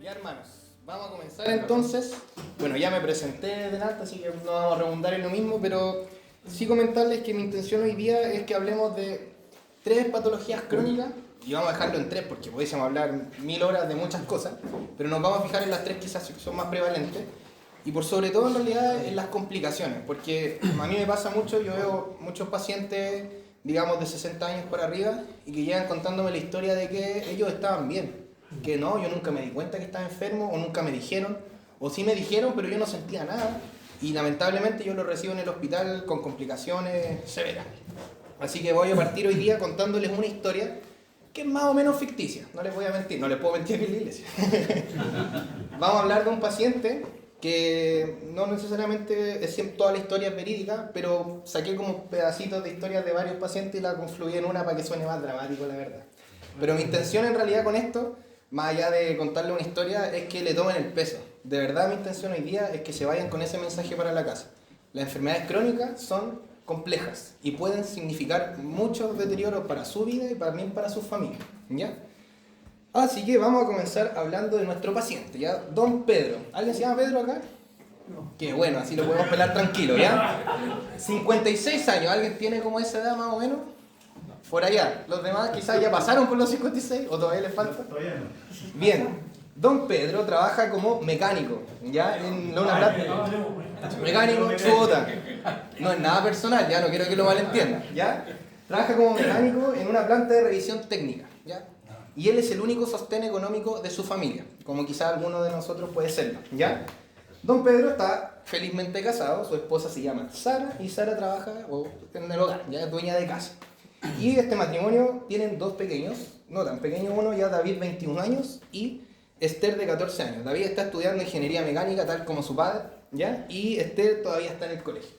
Ya hermanos, vamos a comenzar entonces. Bueno, ya me presenté delante, así que no vamos a redundar en lo mismo, pero sí comentarles que mi intención hoy día es que hablemos de 3 patologías crónicas, y vamos a dejarlo en 3 porque pudiésemos hablar 1000 horas de muchas cosas, pero nos vamos a fijar en las 3 quizás que son más prevalentes, y por sobre todo en realidad en las complicaciones, porque a mí me pasa mucho, yo veo muchos pacientes, digamos de 60 años para arriba, y que llegan contándome la historia de que ellos estaban bien. Que no, yo nunca me di cuenta que estaba enfermo, o nunca me dijeron, o sí me dijeron, pero yo no sentía nada, y lamentablemente yo lo recibo en el hospital con complicaciones severas. Así que voy a partir hoy día contándoles una historia que es más o menos ficticia, no les voy a mentir, no les puedo mentir aquí en la iglesia. Vamos a hablar de un paciente que no necesariamente es toda la historia verídica, pero saqué como pedacitos de historias de varios pacientes y la confluí en una para que suene más dramático, la verdad. Pero mi intención en realidad con esto, más allá de contarle una historia, es que le tomen el peso. De verdad mi intención hoy día es que se vayan con ese mensaje para la casa. Las enfermedades crónicas son complejas y pueden significar muchos deterioros para su vida y también para su familia, ¿ya? Así que vamos a comenzar hablando de nuestro paciente, ¿ya? Don Pedro. ¿Alguien se llama Pedro acá? No. Qué bueno, así lo podemos pelar tranquilo, ¿ya? 56 años, ¿alguien tiene como esa edad más o menos? Por allá, los demás quizás ya pasaron por los 56 o todavía les falta. Todavía no. Bien, don Pedro trabaja como mecánico, ¿ya? En una planta. Mecánico, chuta. No es nada personal, ya no quiero que lo malentiendan, ¿ya? Trabaja como mecánico en una planta de revisión técnica, ¿ya? Y él es el único sostén económico de su familia, como quizás alguno de nosotros puede serlo, ¿ya? Don Pedro está felizmente casado, su esposa se llama Sara y Sara trabaja en el hogar, ya es dueña de casa. Y este matrimonio tienen 2 pequeños, no tan pequeño uno, ya David 21 años y Esther de 14 años. David está estudiando ingeniería mecánica tal como su padre, ¿ya? Y Esther todavía está en el colegio.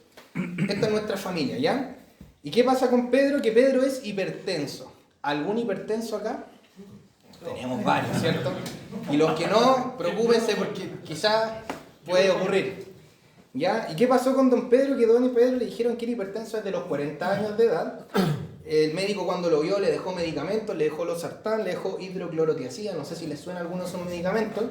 Esta es nuestra familia, ¿ya? ¿Y qué pasa con Pedro? Que Pedro es hipertenso. ¿Algún hipertenso acá? Tenemos varios, ¿cierto? Y los que no, preocúpense porque quizás puede ocurrir. ¿Ya? ¿Y qué pasó con don Pedro? Que don Pedro le dijeron que era hipertenso desde los 40 años de edad. El médico cuando lo vio le dejó medicamentos, le dejó losartán, le dejó hidroclorotiazida, no sé si les suena alguno de esos medicamentos,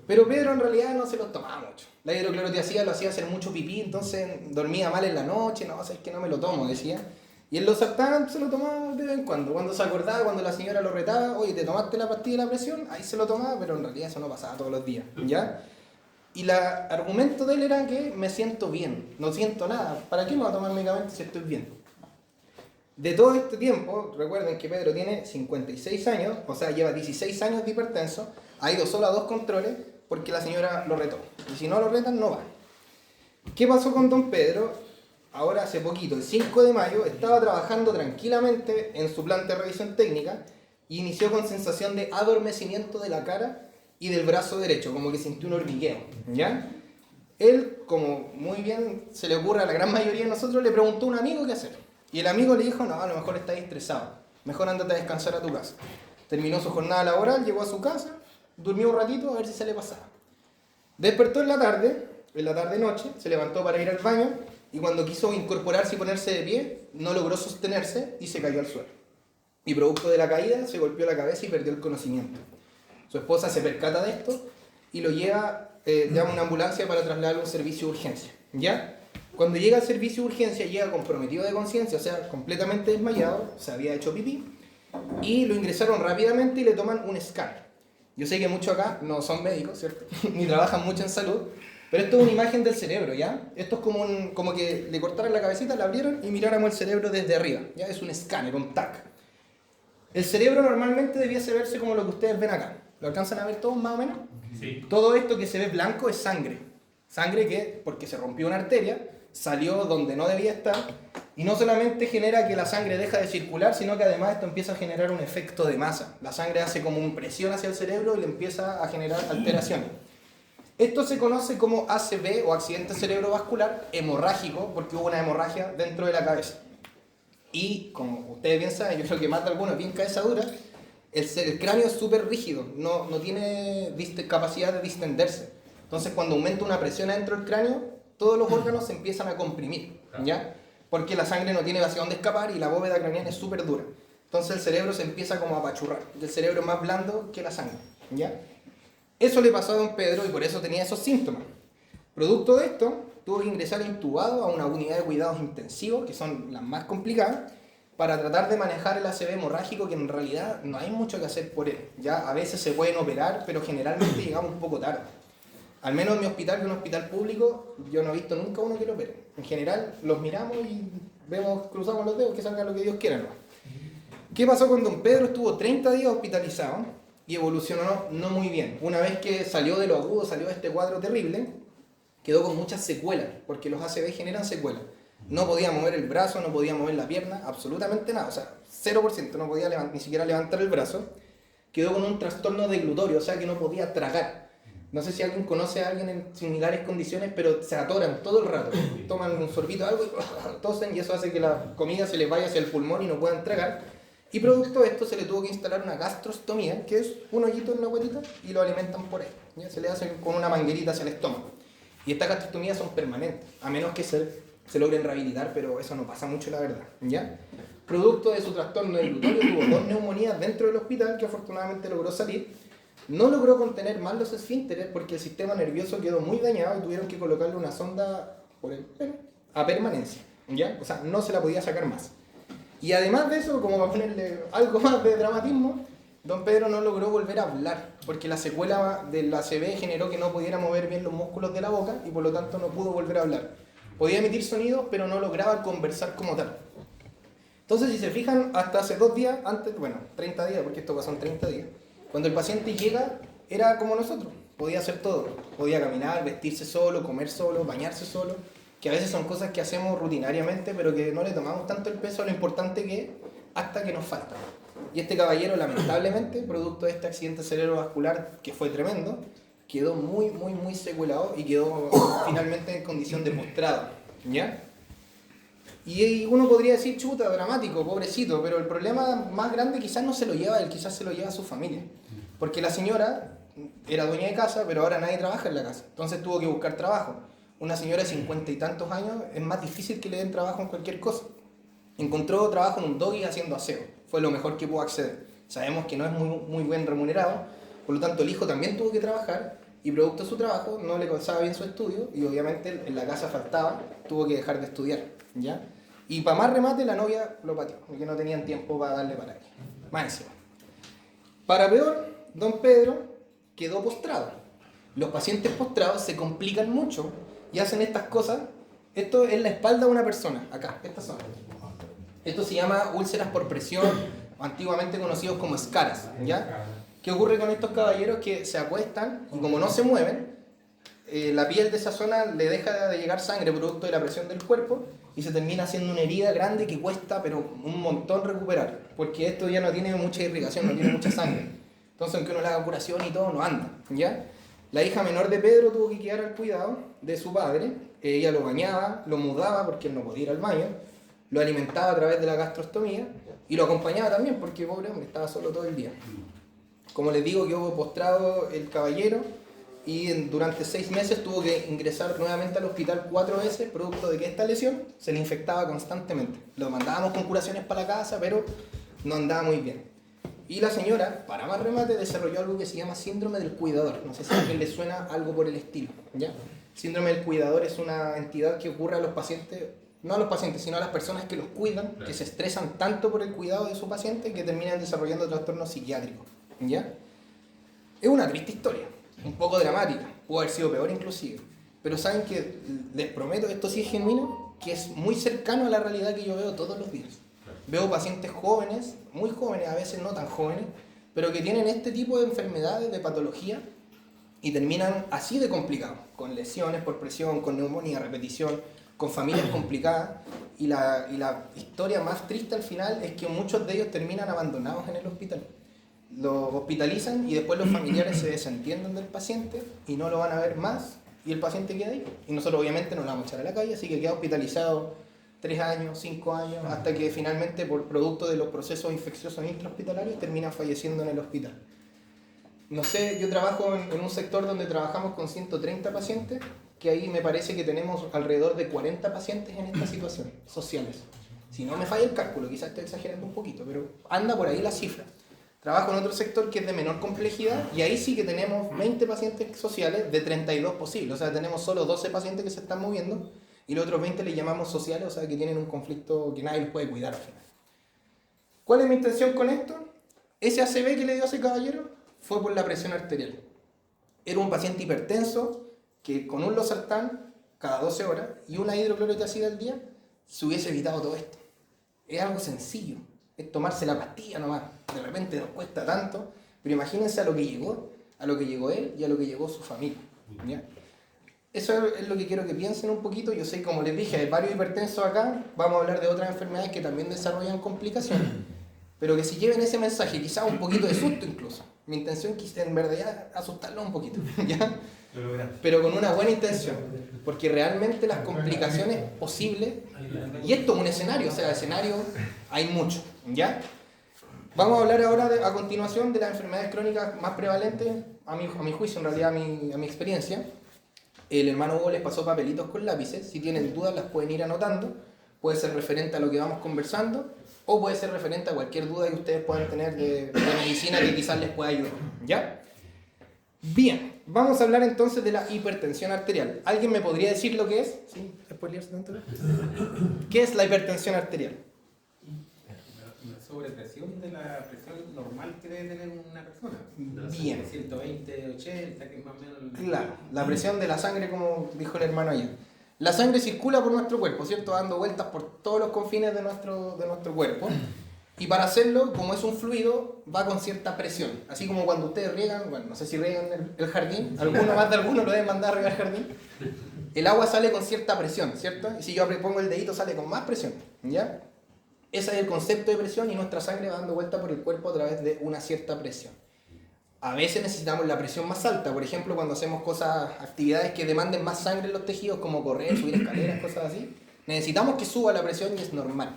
pero Pedro en realidad no se los tomaba mucho. La hidroclorotiazida lo hacía hacer mucho pipí, entonces dormía mal en la noche, no, es que no me lo tomo, decía. Y el losartán se lo tomaba de vez en cuando se acordaba, cuando la señora lo retaba, oye, ¿te tomaste la pastilla de la presión? Ahí se lo tomaba, pero en realidad eso no pasaba todos los días, ¿ya? Y el argumento de él era que me siento bien, no siento nada, ¿para qué me voy a tomar medicamentos si estoy bien? De todo este tiempo, recuerden que Pedro tiene 56 años, o sea, lleva 16 años de hipertenso, ha ido solo a 2 controles porque la señora lo retó. Y si no lo retan, no va. ¿Qué pasó con don Pedro? Ahora hace poquito, el 5 de mayo, estaba trabajando tranquilamente en su planta de revisión técnica y inició con sensación de adormecimiento de la cara y del brazo derecho, como que sintió un hormigueo, ¿ya? Él, como muy bien se le ocurre a la gran mayoría de nosotros, le preguntó a un amigo qué hacer. Y el amigo le dijo, no, a lo mejor estás estresado, mejor ándate a descansar a tu casa. Terminó su jornada laboral, llegó a su casa, durmió un ratito a ver si se le pasaba. Despertó en la tarde-noche, se levantó para ir al baño y cuando quiso incorporarse y ponerse de pie, no logró sostenerse y se cayó al suelo. Y producto de la caída, se golpeó la cabeza y perdió el conocimiento. Su esposa se percata de esto y lo llama una ambulancia para trasladarlo a un servicio de urgencia, ¿ya? Cuando llega al servicio de urgencia, llega comprometido de conciencia, o sea, completamente desmayado, se había hecho pipí, y lo ingresaron rápidamente y le toman un escáner. Yo sé que muchos acá no son médicos, ¿cierto? Ni trabajan mucho en salud, pero esto es una imagen del cerebro, ¿ya? Esto es como que le cortaran la cabecita, la abrieron y miráramos el cerebro desde arriba, ¿ya? Es un escáner, un TAC. El cerebro normalmente debiese verse como lo que ustedes ven acá. ¿Lo alcanzan a ver todos más o menos? Sí. Todo esto que se ve blanco es sangre. Sangre que, porque se rompió una arteria, salió donde no debía estar y no solamente genera que la sangre deja de circular, sino que además esto empieza a generar un efecto de masa. La sangre hace como una presión hacia el cerebro y le empieza a generar alteraciones. Esto se conoce como ACV o accidente cerebrovascular hemorrágico porque hubo una hemorragia dentro de la cabeza. Y como ustedes bien saben, yo creo que más de algunos bien cabeza dura, el cráneo es súper rígido, no tiene capacidad de distenderse. Entonces cuando aumenta una presión adentro del cráneo, todos los órganos se empiezan a comprimir, ¿ya? Porque la sangre no tiene hacia dónde escapar y la bóveda craneana es súper dura. Entonces el cerebro se empieza como a apachurrar. El cerebro es más blando que la sangre, ¿ya? Eso le pasó a don Pedro y por eso tenía esos síntomas. Producto de esto, tuvo que ingresar intubado a una unidad de cuidados intensivos, que son las más complicadas, para tratar de manejar el ACV hemorrágico, que en realidad no hay mucho que hacer por él. Ya a veces se pueden operar, pero generalmente llegamos un poco tarde. Al menos en mi hospital, que es un hospital público, yo no he visto nunca uno que lo opere. En general, los miramos y vemos, cruzamos los dedos, que salga lo que Dios quiera, ¿no? ¿Qué pasó con don Pedro? Estuvo 30 días hospitalizado y evolucionó no muy bien. Una vez que salió de lo agudo, salió de este cuadro terrible, quedó con muchas secuelas, porque los ACV generan secuelas. No podía mover el brazo, no podía mover la pierna, absolutamente nada, o sea, 0%, no podía ni siquiera levantar el brazo. Quedó con un trastorno deglutorio, o sea que no podía tragar. No sé si alguien conoce a alguien en similares condiciones, pero se atoran todo el rato. Toman un sorbito de algo y tosen, y eso hace que la comida se les vaya hacia el pulmón y no puedan tragar. Y producto de esto se le tuvo que instalar una gastrostomía, que es un hoyito en la guatita, y lo alimentan por ahí. ¿Ya? Se le hace con una manguerita hacia el estómago. Y estas gastrostomías son permanentes, a menos que se logren rehabilitar, pero eso no pasa mucho, la verdad. ¿Ya? Producto de su trastorno deglutorio, tuvo 2 neumonías dentro del hospital, que afortunadamente logró salir. No logró contener mal los esfínteres porque el sistema nervioso quedó muy dañado y tuvieron que colocarle una sonda por el pelo a permanencia. ¿Ya? O sea, no se la podía sacar más. Y además de eso, como para ponerle algo más de dramatismo, don Pedro no logró volver a hablar, porque la secuela del ACV generó que no pudiera mover bien los músculos de la boca y por lo tanto no pudo volver a hablar. Podía emitir sonidos, pero no lograba conversar como tal. Entonces, si se fijan, hasta hace 2 días, antes, bueno, 30 días, porque esto pasó en 30 días, cuando el paciente llega, era como nosotros, podía hacer todo. Podía caminar, vestirse solo, comer solo, bañarse solo, que a veces son cosas que hacemos rutinariamente, pero que no le tomamos tanto el peso a lo importante que es, hasta que nos falta. Y este caballero, lamentablemente, producto de este accidente cerebrovascular, que fue tremendo, quedó muy secuelado y quedó finalmente en condición de postrado, ¿ya? Y uno podría decir, chuta, dramático, pobrecito, pero el problema más grande quizás no se lo lleva él, quizás se lo lleva a su familia. Porque la señora era dueña de casa, pero ahora nadie trabaja en la casa, entonces tuvo que buscar trabajo. Una señora de 50 y tantos años es más difícil que le den trabajo en cualquier cosa. Encontró trabajo en un doggy haciendo aseo, fue lo mejor que pudo acceder. Sabemos que no es muy bien remunerado, por lo tanto el hijo también tuvo que trabajar y producto de su trabajo no le calzaba bien su estudio y obviamente en la casa faltaba, tuvo que dejar de estudiar, ¿ya? Y para más remate la novia lo pateó, porque no tenían tiempo para darle para ella. Más encima. Para peor, don Pedro quedó postrado. Los pacientes postrados se complican mucho y hacen estas cosas. Esto es la espalda de una persona, acá, estas son. Esto se llama úlceras por presión, antiguamente conocidos como escaras, ¿ya? ¿Qué ocurre con estos caballeros? Que se acuestan y como no se mueven, la piel de esa zona le deja de llegar sangre producto de la presión del cuerpo y se termina haciendo una herida grande que cuesta pero un montón recuperar, porque esto ya no tiene mucha irrigación, no tiene mucha sangre. Entonces aunque uno le haga curación y todo, no anda, ¿ya? La hija menor de Pedro tuvo que quedar al cuidado de su padre, ella lo bañaba, lo mudaba porque él no podía ir al baño, lo alimentaba a través de la gastrostomía y lo acompañaba también porque pobre hombre estaba solo todo el día. Como les digo, quedó postrado el caballero y durante 6 meses tuvo que ingresar nuevamente al hospital 4 veces, producto de que esta lesión se le infectaba constantemente. Lo mandábamos con curaciones para la casa, pero no andaba muy bien. Y la señora, para más remate, desarrolló algo que se llama síndrome del cuidador. No sé si a alguien le suena algo por el estilo, ¿ya? Síndrome del cuidador es una entidad que ocurre a los pacientes, no a los pacientes, sino a las personas que los cuidan, que se estresan tanto por el cuidado de su paciente que terminan desarrollando trastornos psiquiátricos, ¿ya? Es una triste historia, un poco dramática, pudo haber sido peor inclusive, pero saben que les prometo, esto sí es genuino, que es muy cercano a la realidad que yo veo todos los días. Veo pacientes jóvenes, muy jóvenes, a veces no tan jóvenes, pero que tienen este tipo de enfermedades, de patología, y terminan así de complicados, con lesiones por presión, con neumonía, repetición, con familias complicadas, y la historia más triste al final es que muchos de ellos terminan abandonados en el hospital. Los hospitalizan y después los familiares se desentienden del paciente y no lo van a ver más, y el paciente queda ahí. Y nosotros obviamente no lo vamos a echar a la calle, así que queda hospitalizado 3 años, 5 años, hasta que finalmente por producto de los procesos infecciosos intrahospitalarios termina falleciendo en el hospital. No sé, yo trabajo en un sector donde trabajamos con 130 pacientes, que ahí me parece que tenemos alrededor de 40 pacientes en esta situación, sociales. Si no me falla el cálculo, quizás estoy exagerando un poquito, pero anda por ahí la cifra. Trabajo en otro sector que es de menor complejidad y ahí sí que tenemos 20 pacientes sociales de 32 posibles. O sea, tenemos solo 12 pacientes que se están moviendo y los otros 20 les llamamos sociales, o sea, que tienen un conflicto que nadie les puede cuidar al final. ¿Cuál es mi intención con esto? Ese ACV que le dio a ese caballero fue por la presión arterial. Era un paciente hipertenso que con un losartán cada 12 horas y una hidroclorotiazida al día se hubiese evitado todo esto. Es algo sencillo, es tomarse la pastilla nomás. De repente nos cuesta tanto, pero imagínense a lo que llegó él y a lo que llegó su familia. ¿Ya? Eso es lo que quiero que piensen un poquito. Yo sé, como les dije, hay varios hipertensos acá, vamos a hablar de otras enfermedades que también desarrollan complicaciones, pero que si lleven ese mensaje, quizás un poquito de susto incluso. Mi intención es en verdad asustarlo un poquito, ¿ya? Pero con una buena intención, porque realmente las complicaciones posibles, y esto es un escenario, o sea, escenario hay mucho, ¿ya? Vamos a hablar ahora a continuación de las enfermedades crónicas más prevalentes, a mi juicio, en realidad a mi experiencia. El hermano Hugo les pasó papelitos con lápices, si tienen dudas las pueden ir anotando, puede ser referente a lo que vamos conversando, o puede ser referente a cualquier duda que ustedes puedan tener de medicina que quizás les pueda ayudar, ¿ya? Bien, vamos a hablar entonces de la hipertensión arterial. ¿Alguien me podría decir lo que es? ¿Sí? ¿Spoilearse tanto? ¿Qué es la hipertensión arterial? Una sobrepresión de la presión normal que debe tener una persona. Bien. 120, 80, que es más o menos... Claro, la presión de la sangre, como dijo el hermano ayer. La sangre circula por nuestro cuerpo, ¿cierto? Dando vueltas por todos los confines de nuestro cuerpo. Y para hacerlo, como es un fluido, va con cierta presión. Así como cuando ustedes riegan, bueno, no sé si riegan el jardín, alguno más de alguno lo deben mandar a regar el jardín. El agua sale con cierta presión, ¿cierto? Y si yo pongo el dedito sale con más presión, ¿ya? Ese es el concepto de presión y nuestra sangre va dando vuelta por el cuerpo a través de una cierta presión. A veces necesitamos la presión más alta, por ejemplo, cuando hacemos actividades que demanden más sangre en los tejidos, como correr, subir escaleras, cosas así, necesitamos que suba la presión y es normal.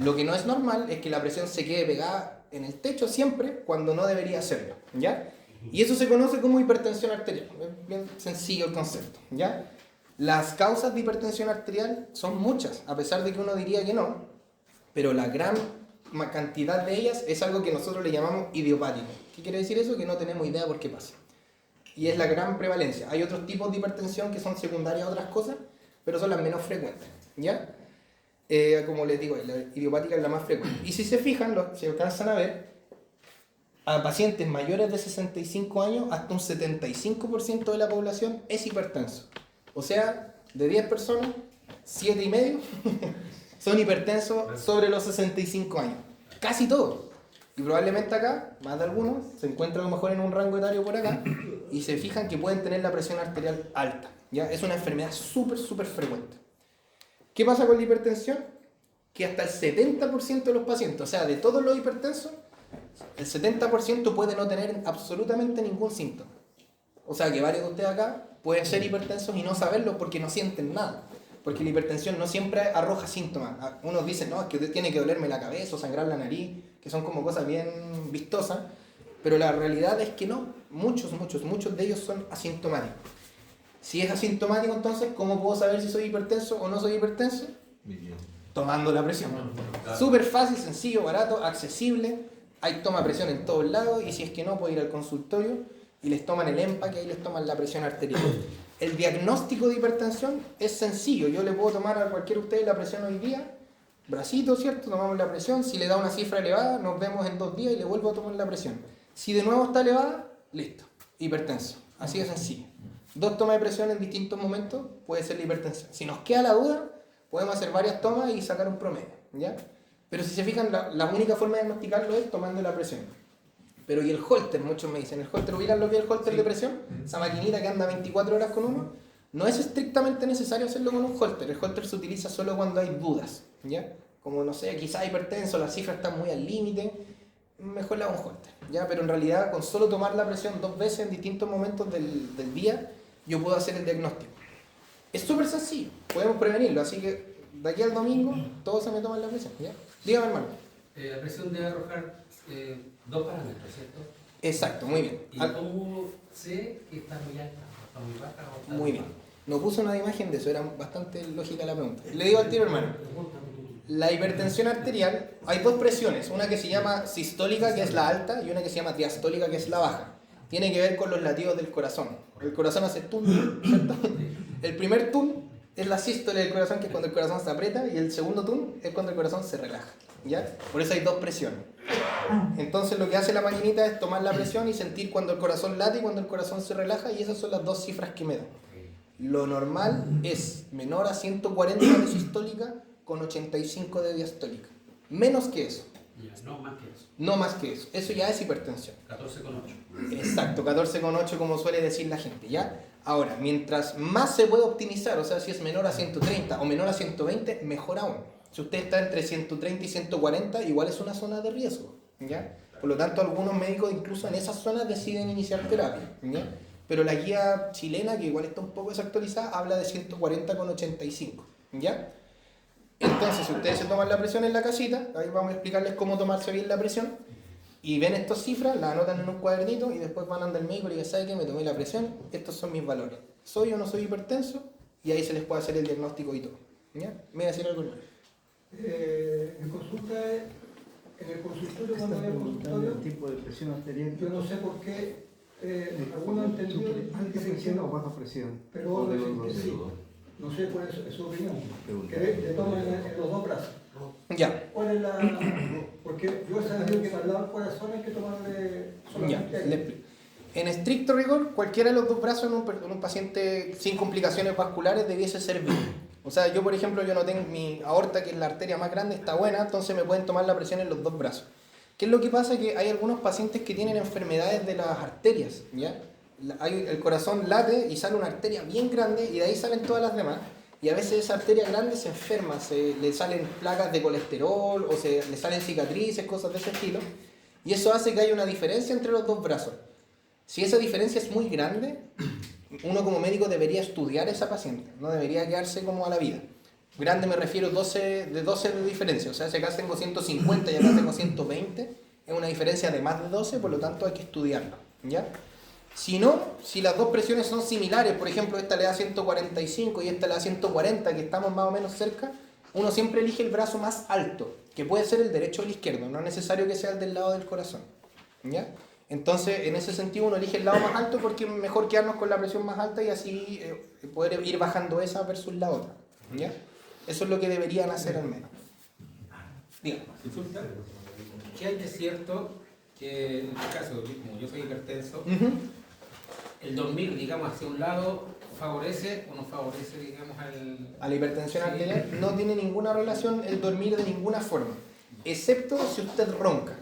Lo que no es normal es que la presión se quede pegada en el techo siempre cuando no debería hacerlo, ¿ya? Y eso se conoce como hipertensión arterial, es bien sencillo el concepto, ¿ya? Las causas de hipertensión arterial son muchas, a pesar de que uno diría que no, pero la gran cantidad de ellas es algo que nosotros le llamamos idiopático. ¿Qué quiere decir eso? Que no tenemos idea por qué pasa. Y es la gran prevalencia. Hay otros tipos de hipertensión que son secundarias a otras cosas, pero son las menos frecuentes, ¿ya? Como les digo, la idiopática es la más frecuente. Y si se fijan, si alcanzan a ver, a pacientes mayores de 65 años, hasta un 75% de la población es hipertenso. O sea, de 10 personas, 7,5 son hipertensos sobre los 65 años. Casi todos. Y probablemente acá, más de algunos, se encuentran a lo mejor en un rango etario por acá y se fijan que pueden tener la presión arterial alta. ¿Ya? Es una enfermedad súper frecuente. ¿Qué pasa con la hipertensión? Que hasta el 70% de los pacientes, o sea, de todos los hipertensos, el 70% puede no tener absolutamente ningún síntoma. O sea, que varios de ustedes acá pueden ser hipertensos y no saberlo porque no sienten nada. Porque la hipertensión no siempre arroja síntomas. Unos dicen, no, es que tiene que dolerme la cabeza o sangrar la nariz, que son como cosas bien vistosas, pero la realidad es que no. Muchos de ellos son asintomáticos. Si es asintomático, entonces, ¿cómo puedo saber si soy hipertenso o no soy hipertenso? Tomando la presión. Súper fácil, sencillo, barato, accesible. Hay toma presión en todos lados y si es que no, puedo ir al consultorio y les toman el EMPA, que ahí les toman la presión arterial. El diagnóstico de hipertensión es sencillo. Yo le puedo tomar a cualquiera de ustedes la presión hoy día, bracito, ¿cierto? Tomamos la presión. Si le da una cifra elevada, nos vemos en 2 días y le vuelvo a tomar la presión. Si de nuevo está elevada, listo, hipertenso. Así de sencillo. 2 tomas de presión en distintos momentos puede ser la hipertensión. Si nos queda la duda, podemos hacer varias tomas y sacar un promedio, ¿ya? Pero si se fijan, la única forma de diagnosticarlo es tomando la presión. Pero y el holter, muchos me dicen, ¿el holter, ubican lo que es el holter de presión? Esa maquinita que anda 24 horas con uno. No es estrictamente necesario hacerlo con un holter. El holter se utiliza solo cuando hay dudas, ¿ya? Como, no sé, quizás hipertenso, las cifras están muy al límite, mejor le hago un holter, ¿ya? Pero en realidad, con solo tomar la presión 2 veces en distintos momentos del día, yo puedo hacer el diagnóstico. Es súper sencillo, podemos prevenirlo, así que de aquí al domingo todos se me toman la presión, ¿ya? Dígame, hermano. La presión debe arrojar 2 parámetros, ¿cierto? Exacto, muy bien. ¿Y cómo sé que está muy alta, está muy baja o está muy bien. No puso una imagen de eso, era bastante lógica la pregunta. Le digo al tiro, hermano. La hipertensión arterial, hay dos presiones, una que se llama sistólica, que es la alta, y una que se llama diastólica, que es la baja. Tiene que ver con los latidos del corazón. El corazón hace tum, ¿cierto? El primer tum es la sístole del corazón, que es cuando el corazón se aprieta, y el segundo tum es cuando el corazón se relaja, ¿ya? Por eso hay dos presiones. Entonces lo que hace la maquinita es tomar la presión y sentir cuando el corazón late y cuando el corazón se relaja, y esas son las dos cifras que me dan. Lo normal es menor a 140 de sistólica con 85 de diastólica. Menos que eso. No más que eso. No más que eso. Eso ya es hipertensión. 14,8. Exacto, 14,8 como suele decir la gente, ¿ya? Ahora, mientras más se puede optimizar, o sea, si es menor a 130 o menor a 120, mejor aún. Si usted está entre 130 y 140, igual es una zona de riesgo, ¿ya? Por lo tanto, algunos médicos incluso en esas zonas deciden iniciar terapia, ¿ya? Pero la guía chilena, que igual está un poco desactualizada, habla de 140 con 85, ¿ya? Entonces, si ustedes se toman la presión en la casita, ahí vamos a explicarles cómo tomarse bien la presión, y ven estas cifras, las anotan en un cuadernito y después van al médico y le dicen, ¿sabe qué? Me tomé la presión, estos son mis valores. ¿Soy o no soy hipertenso? Y ahí se les puede hacer el diagnóstico y todo. ¿Ya? ¿Me voy a decir algo? En el consultorio, cuando hay consultorio, el tipo de presión arterial. yo no sé por qué algunos han entendido ¿Alta presión o baja presión? pero O de otros los dicen que sí. dos. No sé cuál es su opinión. Que le toman en los dos brazos. Ya. ¿Cuál es la...? Porque yo he sabido que para el lado del corazón hay que tomarle Ya, solamente le ahí. explico. En estricto rigor, cualquiera de los dos brazos en un paciente sin complicaciones vasculares debiese servir. O sea, yo por ejemplo, yo no tengo mi aorta, que es la arteria más grande, está buena, entonces me pueden tomar la presión en los dos brazos. ¿Qué es lo que pasa? Que hay algunos pacientes que tienen enfermedades de las arterias, ¿ya? El corazón late y sale una arteria bien grande y de ahí salen todas las demás. Y a veces esa arteria grande se enferma, le salen placas de colesterol o le salen cicatrices, cosas de ese estilo. Y eso hace que haya una diferencia entre los dos brazos. Si esa diferencia es muy grande, uno como médico debería estudiar a esa paciente, no debería quedarse como a la vida. Grande me refiero de 12 de diferencia, o sea, si acá tengo 150 y acá tengo 120, es una diferencia de más de 12, por lo tanto hay que estudiarla, ¿ya? Si no, si las dos presiones son similares, por ejemplo, esta le da 145 y esta le da 140, que estamos más o menos cerca, uno siempre elige el brazo más alto, que puede ser el derecho o el izquierdo, no es necesario que sea el del lado del corazón, ¿ya? Entonces, en ese sentido, uno elige el lado más alto porque es mejor quedarnos con la presión más alta y así poder ir bajando esa versus la otra, ¿ya? Eso es lo que deberían hacer al menos. Dígame. Consulta. ¿Qué hay de cierto que en este caso, como yo soy hipertenso, el dormir, digamos, hacia un lado favorece o no favorece, digamos, A la hipertensión Sí. arterial no tiene ninguna relación el dormir de ninguna forma, excepto si usted ronca.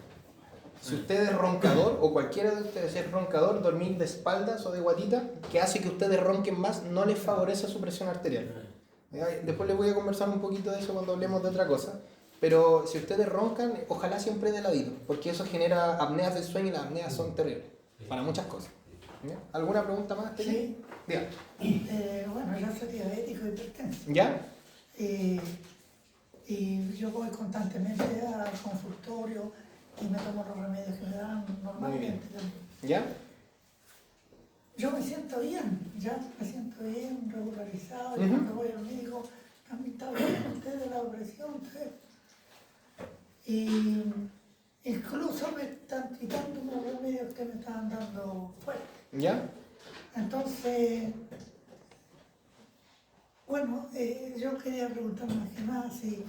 Si usted es roncador, o cualquiera de ustedes es roncador, dormir de espaldas o de guatita, que hace que ustedes ronquen más, no les favorece su presión arterial. Después les voy a conversar un poquito de eso cuando hablemos de otra cosa. Pero si ustedes roncan, ojalá siempre de ladito, porque eso genera apneas del sueño y las apneas son terribles, para muchas cosas. ¿Ya? ¿Alguna pregunta más? Sí. Dígame. Bueno, yo soy diabético y hipertenso. ¿Ya? Y yo voy constantemente al consultorio y me tomo los remedios que me dan normalmente. ¿Ya? Yo me siento bien, regularizado. Y Ujú. cuando voy al médico, también está bien usted de la presión, usted. Y incluso me están quitando unos remedios que me estaban dando fuerte. ¿Ya? Entonces, bueno, yo quería preguntar más que nada si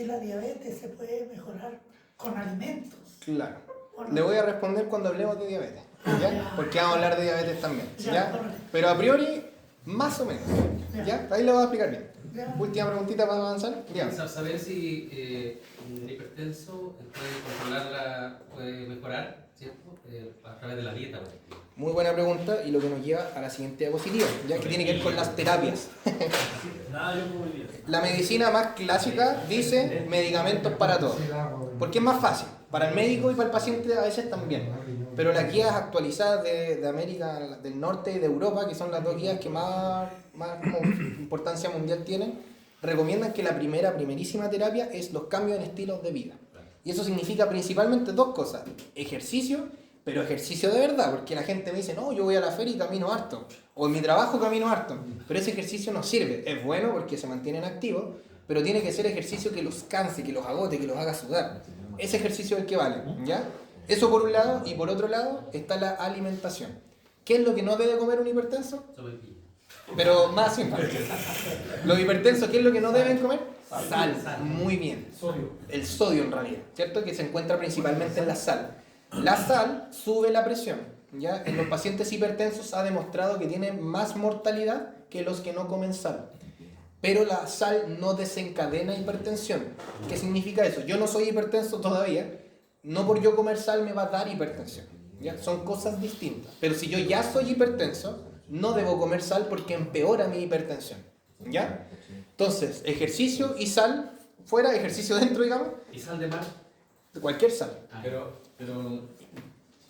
la diabetes se puede mejorar con alimentos. Claro. ¿O no? Le voy a responder cuando hablemos de diabetes, ¿ya? Porque vamos a hablar de diabetes también, Ya, ¿ya? correcto. Pero a priori, más o menos, ¿ya? Ahí le voy a explicar bien. Ya. Última preguntita para avanzar. Dígame. Saber si un hipertenso puede controlarla, puede mejorar, ¿cierto? A través de la dieta, por ejemplo. Muy buena pregunta y lo que nos lleva a la siguiente diapositiva, ya que tiene que ver con las terapias. La medicina más clásica dice medicamentos para todo, porque es más fácil, para el médico y para el paciente a veces también. Pero las guías actualizadas de América del Norte y de Europa, que son las dos guías que más como importancia mundial tienen, recomiendan que la primerísima terapia es los cambios en estilos de vida. Y eso significa principalmente dos cosas: ejercicio, pero ejercicio de verdad, porque la gente me dice, no, yo voy a la feria y camino harto, o en mi trabajo camino harto, pero ese ejercicio no sirve. Es bueno porque se mantienen activos, pero tiene que ser ejercicio que los canse, que los agote, que los haga sudar. Ese ejercicio es el que vale, ¿ya? Eso por un lado, y por otro lado está la alimentación. ¿Qué es lo que no debe comer un hipertenso? Sopaipilla. Pero más simple. Los hipertensos, ¿qué es lo que no deben comer? Sal. Muy bien. Sodio. El sodio en realidad, ¿cierto? Que se encuentra principalmente en la sal. La sal sube la presión, ¿ya? En los pacientes hipertensos ha demostrado que tienen más mortalidad que los que no comen sal. Pero la sal no desencadena hipertensión. ¿Qué significa eso? Yo no soy hipertenso todavía, no por yo comer sal me va a dar hipertensión, ¿ya? Son cosas distintas. Pero si yo ya soy hipertenso, no debo comer sal porque empeora mi hipertensión, ¿ya? Entonces, ejercicio y sal fuera, ejercicio dentro, digamos, ¿Y sal de mar? cualquier sal. Pero,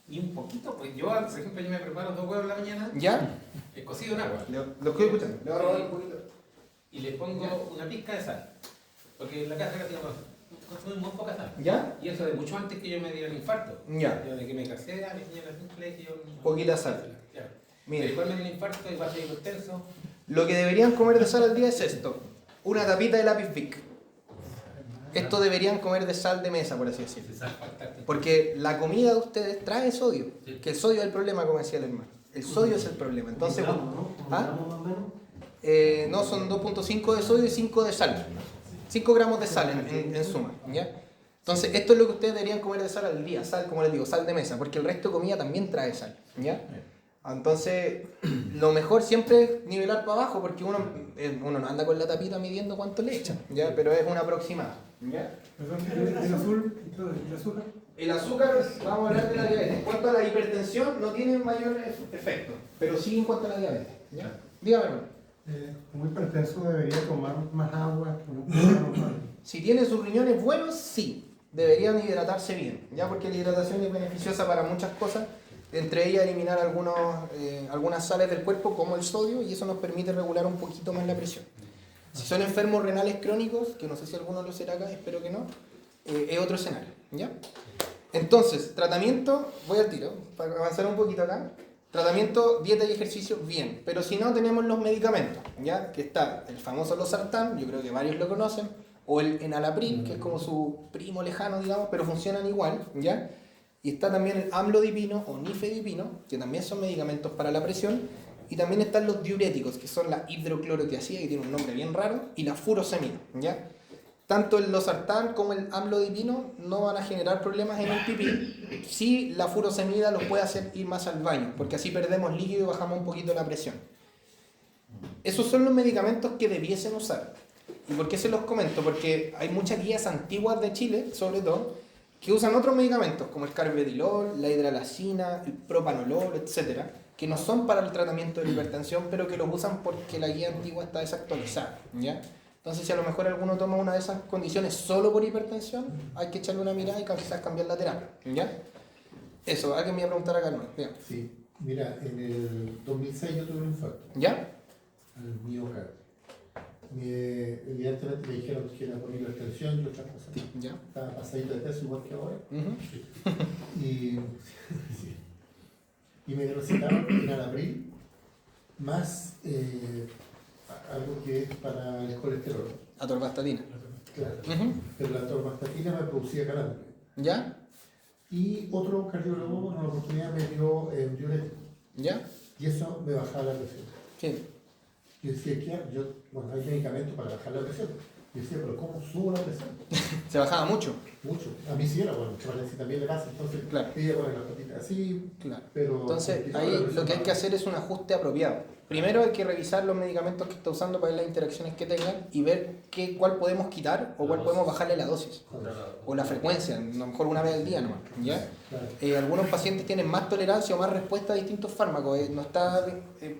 y un poquito, pues yo, por ejemplo, yo me preparo 2 huevos en la mañana, ¿Ya? cocido en agua, Lo estoy escuchando. Le voy a robar un poquito. y le pongo una pizca de sal. Porque en la casa consumen muy poca sal. ¿Ya? Y eso de mucho antes que yo me diera el infarto. Ya. Yo de que me casé, a mi señora simple, que yo... Poquita sal. Claro. Mire. Después me dio el infarto y va a ser hipertenso. Lo que deberían comer de sal al día es esto. Una tapita de lápiz Bic. Esto deberían comer de sal de mesa, por así decirlo. Sí, sal. Porque la comida de ustedes trae sodio. Sí. Que el sodio es el problema, como decía el hermano. El sodio es el problema. Entonces, ¿no? ¿Un ¿ah? gramo más o menos? No, son 2.5 de sodio y 5 de sal. 5 gramos de sal en suma, ¿ya? Entonces, esto es lo que ustedes deberían comer de sal al día. Sal, como les digo, sal de mesa. Porque el resto de comida también trae sal, ¿ya? Entonces, lo mejor siempre es nivelar para abajo, porque uno no anda con la tapita midiendo cuánto le echan, ¿ya? Pero es una aproximada, ¿ya? El azul, el azúcar. El azúcar, vamos a hablar de la diabetes. En cuanto a la hipertensión, no tiene mayor efecto, pero sí en cuanto a la diabetes, ¿ya? Dígame, hermano. Como hipertenso debería tomar más agua que una persona normal. Si tiene sus riñones buenos, sí. Deberían hidratarse bien, ¿ya? Porque la hidratación es beneficiosa para muchas cosas. Entre ellas eliminar algunas sales del cuerpo como el sodio, y eso nos permite regular un poquito más la presión. Si son enfermos renales crónicos, que no sé si alguno lo será acá, espero que no, es otro escenario, ¿ya? Entonces, tratamiento, voy al tiro, para avanzar un poquito acá. Tratamiento, dieta y ejercicio, bien. Pero si no, tenemos los medicamentos, ¿ya? Que está el famoso losartán, yo creo que varios lo conocen, o el enalapril, que es como su primo lejano, digamos, pero funcionan igual, ¿ya? Y está también el amlodipino o nifedipino, que también son medicamentos para la presión. Y también están los diuréticos, que son la hidroclorotiazida, que tiene un nombre bien raro, y la furosemida, ¿ya? Tanto el losartán como el amlodipino no van a generar problemas en el pipí. Sí, la furosemida los puede hacer ir más al baño, porque así perdemos líquido y bajamos un poquito la presión. Esos son los medicamentos que debiesen usar. ¿Y por qué se los comento? Porque hay muchas guías antiguas de Chile, sobre todo, que usan otros medicamentos como el carvedilol, la hidralazina, el propanolol, etc., que no son para el tratamiento de la hipertensión, pero que los usan porque la guía antigua está desactualizada, ¿ya? Entonces, si a lo mejor alguno toma una de esas condiciones solo por hipertensión, hay que echarle una mirada y quizás cambiar la terapia, ¿ya? Eso, alguien me iba a preguntar acá, hermano. Dígame. Sí, mira, en el 2006 yo tuve un infarto ¿Ya? al miocardio. Evidentemente me dijeron que era por hipertensión y otras cosas. ¿Ya? Estaba pasadito de peso igual que ahora. Ujú. Y, sí. Y me recetaron enalapril más algo que es para el colesterol. Atorvastatina. Claro. Ujú. Pero la atorvastatina me producía calambre. ¿Ya? Y otro cardiólogo en una oportunidad me dio diurético. ¿Ya? Y eso me bajaba la presión. Sí. Yo decía, bueno, hay medicamentos para bajar la presión. Yo decía, pero ¿cómo subo la presión? Se bajaba mucho. Mucho. A mí sí era bueno, Valencia también le pasa, entonces Claro. ella con las patitas así, Claro. pero... Entonces, porque ahí la lo presión que hay que baja. hacer es un ajuste apropiado. Primero hay que revisar los medicamentos que está usando para ver las interacciones que tengan y ver cuál podemos quitar o cuál podemos bajarle la dosis o la frecuencia, a lo mejor una vez al día nomás, ¿ya? Claro. Algunos pacientes tienen más tolerancia o más respuesta a distintos fármacos, no está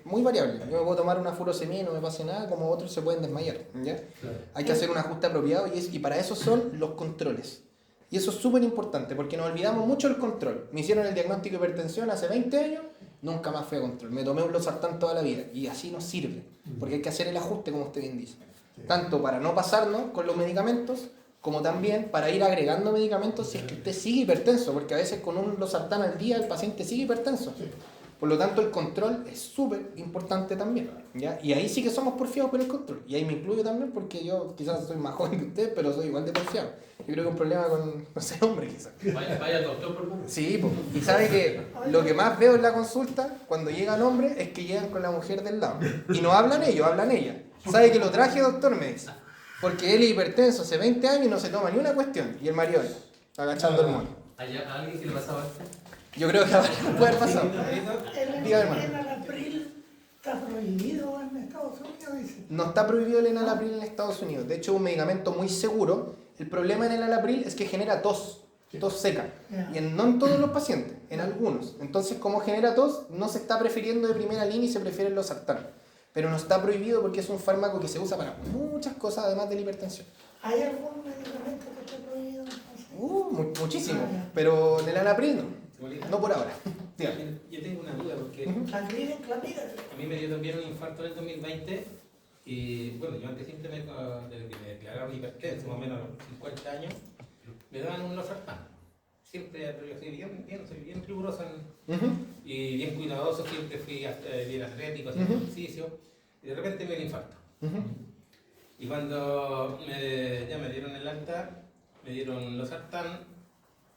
muy variable. Yo me puedo tomar una furosemida y no me pasa nada, como otros se pueden desmayar, ¿ya? Claro. Hay que hacer un ajuste apropiado y para eso son los controles. Y eso es súper importante porque nos olvidamos mucho del control. Me hicieron el diagnóstico de hipertensión hace 20 años, nunca más fui a control. Me tomé un losartán toda la vida y así nos sirve. Porque hay que hacer el ajuste, como usted bien dice. Sí. Tanto para no pasarnos con los medicamentos, como también para ir agregando medicamentos si es que usted sigue hipertenso. Porque a veces con un losartán al día el paciente sigue hipertenso. Sí. Por lo tanto, el control es súper importante también, ¿ya? Y ahí sí que somos porfiados por el control. Y ahí me incluyo también porque yo quizás soy más joven que usted, pero soy igual de porfiado. Yo creo que un problema con ser hombre quizás. Vaya al doctor por favor. Sí, pues. Y sabe que lo que más veo en la consulta, cuando llega el hombre, es que llegan con la mujer del lado. Y no hablan ellos, hablan ella. ¿Sabe que lo traje, doctor? Me dice. Porque él es hipertenso hace 20 años y no se toma ni una cuestión. Y el marido ahí, agachando el moño. ¿Hay alguien que le pasaba esto? Yo creo que a varios puede haber pasado. Diga, hermano. El enalapril está prohibido en Estados Unidos, dice. No está prohibido el enalapril en Estados Unidos. De hecho, es un medicamento muy seguro. El problema en el enalapril es que genera tos seca. Y no en todos los pacientes, en algunos. Entonces, como genera tos, no se está prefiriendo de primera línea y se prefieren los sartán. Pero no está prohibido porque es un fármaco que se usa para muchas cosas además de la hipertensión. ¿Hay algún medicamento que esté prohibido entonces? Muchísimo. Pero el enalapril no. No por ahora. Dígame. Yo tengo una duda porque Clamidia, clamidia. a mí me dio también un infarto en el 2020 y bueno, yo antes siempre desde que me declararon hipertenso, más o menos a los 50 años, me daban un losartán. Siempre, pero yo soy bien riguroso y bien cuidadoso, siempre fui bien atlético, haciendo ejercicio y de repente me dio el infarto. Y cuando ya me dieron el alta, me dieron losartán,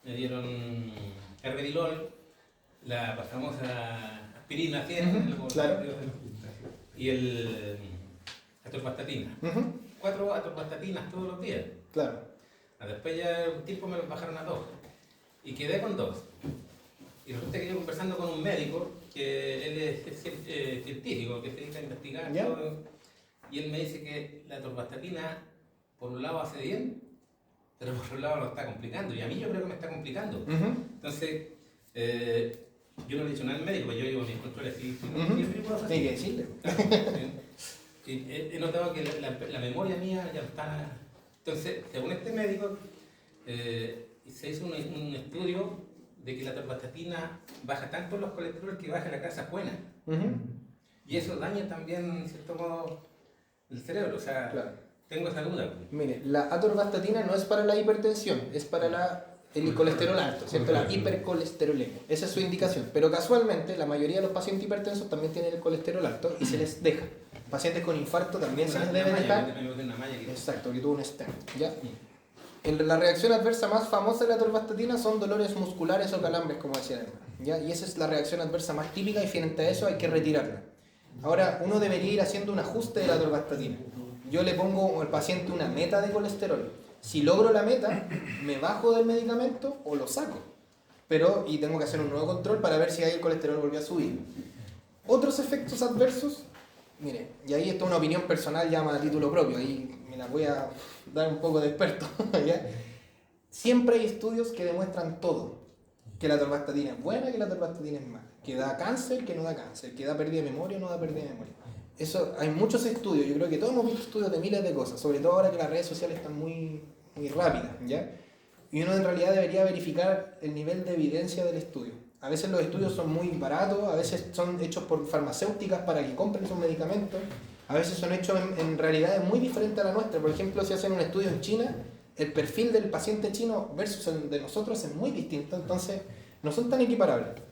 me dieron carvedilol, la famosa aspirina 100, Claro. y el atorvastatina. 4 atorvastatinas todos los días. Claro. Después ya un tiempo me los bajaron a 2 y quedé con 2. Y resulta que yo conversando con un médico, que él es científico, que se dedica a investigar ¿Ya? todo, y él me dice que la atorvastatina por un lado hace bien, pero por otro lado lo está complicando, y a mí yo creo que me está complicando. Entonces, yo no le he dicho nada al médico, pues yo llevo mis controles y siempre puedo hacer. Tiene que decirle. Y he notado que la memoria mía ya está. Entonces, según este médico, se hizo un estudio de que la atorvastatina baja tanto los colesterol que baja la grasa buena. Y eso daña también, en cierto modo, el cerebro. O sea, Claro. tengo esa duda. Mire, la atorvastatina no es para la hipertensión, es para el colesterol alto, ¿cierto? La hipercolesterolemia. Esa es su indicación. Pero casualmente, la mayoría de los pacientes hipertensos también tienen el colesterol alto y se les deja. Pacientes con infarto también se les debe dejar. Exacto, que tuvo un stent, ¿ya? La reacción adversa más famosa de la atorvastatina son dolores musculares o calambres, como decía el hermano, ¿ya? Y esa es la reacción adversa más típica y frente a eso hay que retirarla. Ahora, uno debería ir haciendo un ajuste de la atorvastatina. Yo le pongo al paciente una meta de colesterol. Si logro la meta, me bajo del medicamento o lo saco. Y tengo que hacer un nuevo control para ver si ahí el colesterol volvió a subir. Otros efectos adversos, mire, y ahí esto es una opinión personal, llama a título propio, ahí me la voy a dar un poco de experto, ¿ya? Siempre hay estudios que demuestran todo. Que la atorvastatina es buena, que la atorvastatina es mala. Que da cáncer, que no da cáncer. Que da pérdida de memoria o no da pérdida de memoria. Eso, hay muchos estudios, yo creo que todos hemos visto estudios de miles de cosas, sobre todo ahora que las redes sociales están muy rápidas, ¿ya? Y uno en realidad debería verificar el nivel de evidencia del estudio. A veces los estudios son muy baratos, a veces son hechos por farmacéuticas para que compren sus medicamentos, a veces son hechos en realidades muy diferentes a la nuestra. Por ejemplo, si hacen un estudio en China, el perfil del paciente chino versus el de nosotros es muy distinto, entonces no son tan equiparables.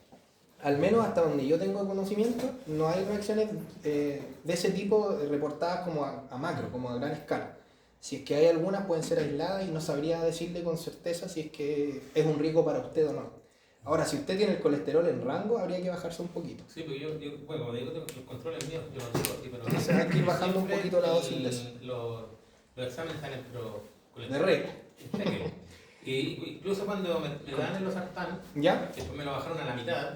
Al menos hasta donde yo tengo conocimiento, no hay reacciones de ese tipo reportadas como a macro, como a gran escala. Si es que hay algunas, pueden ser aisladas y no sabría decirle con certeza si es que es un riesgo para usted o no. Ahora, si usted tiene el colesterol en rango, habría que bajarse un poquito. Sí, porque yo bueno, como digo, los controles míos, yo los digo así, pero... Entonces hay que ir bajando un poquito la dosis de eso. Los exámenes están en De regla. Y incluso cuando me dan el losartán, ¿Ya? después me lo bajaron a la mitad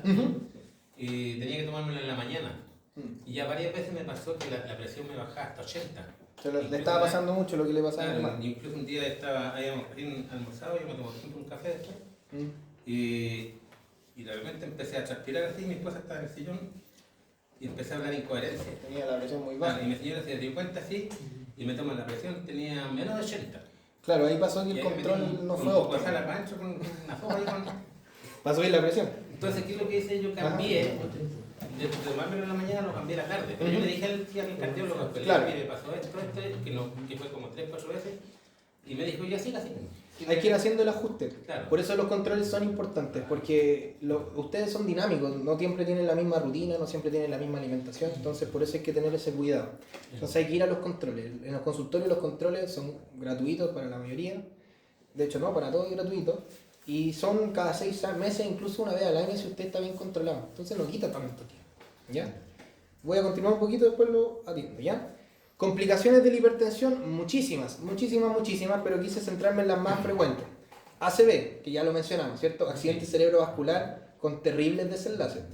y tenía que tomármelo en la mañana. Y ya varias veces me pasó que la presión me bajaba hasta 80. Le estaba pasando mucho lo que le pasaba a mi hermano. Incluso un día habíamos almorzado, yo me tomé siempre un café después. Y de repente empecé a transpirar así, mi esposa estaba en el sillón y empecé a hablar incoherencia. Tenía la presión muy baja. Y mi señora se dio cuenta así y me toman la presión, tenía menos de 80. Claro, ahí pasó que el Y ahí control no fue un poco de óptimo. sal a pancho con una sopa ahí con... Pasó bien la presión. Entonces, ¿qué es lo que hice? Yo cambié, de tomármelo en la mañana lo cambié a la tarde. Pero yo le dije al cardiólogo, Claro. me pasó esto, que fue como 3 o 4 veces, y me dijo, ya siga así. Hay que ir haciendo el ajuste. Claro. Por eso los controles son importantes, porque ustedes son dinámicos, no siempre tienen la misma rutina, no siempre tienen la misma alimentación, entonces por eso hay que tener ese cuidado. Entonces hay que ir a los controles. En los consultorios los controles son gratuitos para la mayoría, de hecho no, para todos es gratuito, y son cada 6 meses, incluso una vez al año si usted está bien controlado. Entonces no quita tanto tiempo. ¿Ya? Voy a continuar un poquito, después lo atiendo, ¿ya? Complicaciones de la hipertensión, muchísimas, pero quise centrarme en las más frecuentes. ACV, que ya lo mencionamos, ¿cierto? Accidente cerebrovascular con terribles desenlaces.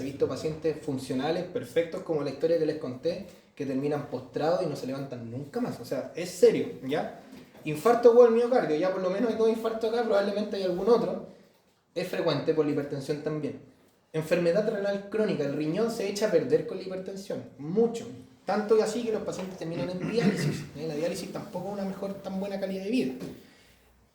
He visto pacientes funcionales, perfectos, como la historia que les conté, que terminan postrados y no se levantan nunca más. O sea, es serio, ¿ya? Infarto o el miocardio, ya por lo menos hay 2 infartos acá, probablemente hay algún otro. Es frecuente por la hipertensión también. Enfermedad renal crónica, el riñón se echa a perder con la hipertensión, mucho. Tanto y así que los pacientes terminan en diálisis. La diálisis tampoco es una tan buena calidad de vida.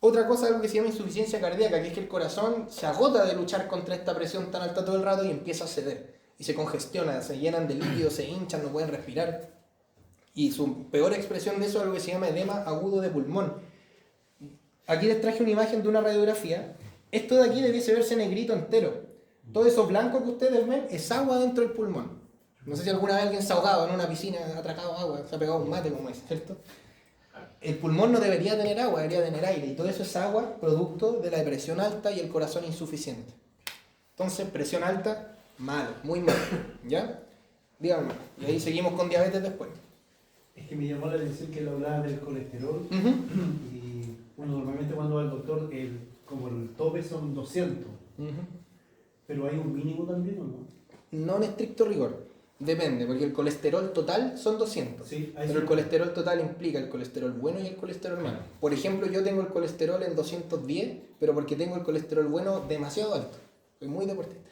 Otra cosa, algo que se llama insuficiencia cardíaca, que es que el corazón se agota de luchar contra esta presión tan alta todo el rato y empieza a ceder. Y se congestiona, se llenan de líquido, se hinchan, no pueden respirar. Y su peor expresión de eso es algo que se llama edema agudo de pulmón. Aquí les traje una imagen de una radiografía. Esto de aquí debiese verse negrito entero. Todo eso blanco que ustedes ven es agua dentro del pulmón. No sé si alguna vez alguien se ha ahogado en una piscina, ha atracado agua, se ha pegado un mate como es, ¿cierto? El pulmón no debería tener agua, debería tener aire. Y todo eso es agua producto de la presión alta y el corazón insuficiente. Entonces, presión alta, malo, muy malo. ¿Ya? Díganme. Y ahí seguimos con diabetes después. Es que me llamó la atención que él hablaba del colesterol. Y bueno, normalmente cuando va al doctor, como el tope son 200. Pero hay un mínimo también, ¿o no? No en estricto rigor. Depende, porque el colesterol total son 200. Sí, pero el colesterol total implica el colesterol bueno y el colesterol malo. Por ejemplo, yo tengo el colesterol en 210, pero porque tengo el colesterol bueno demasiado alto. Soy muy deportista.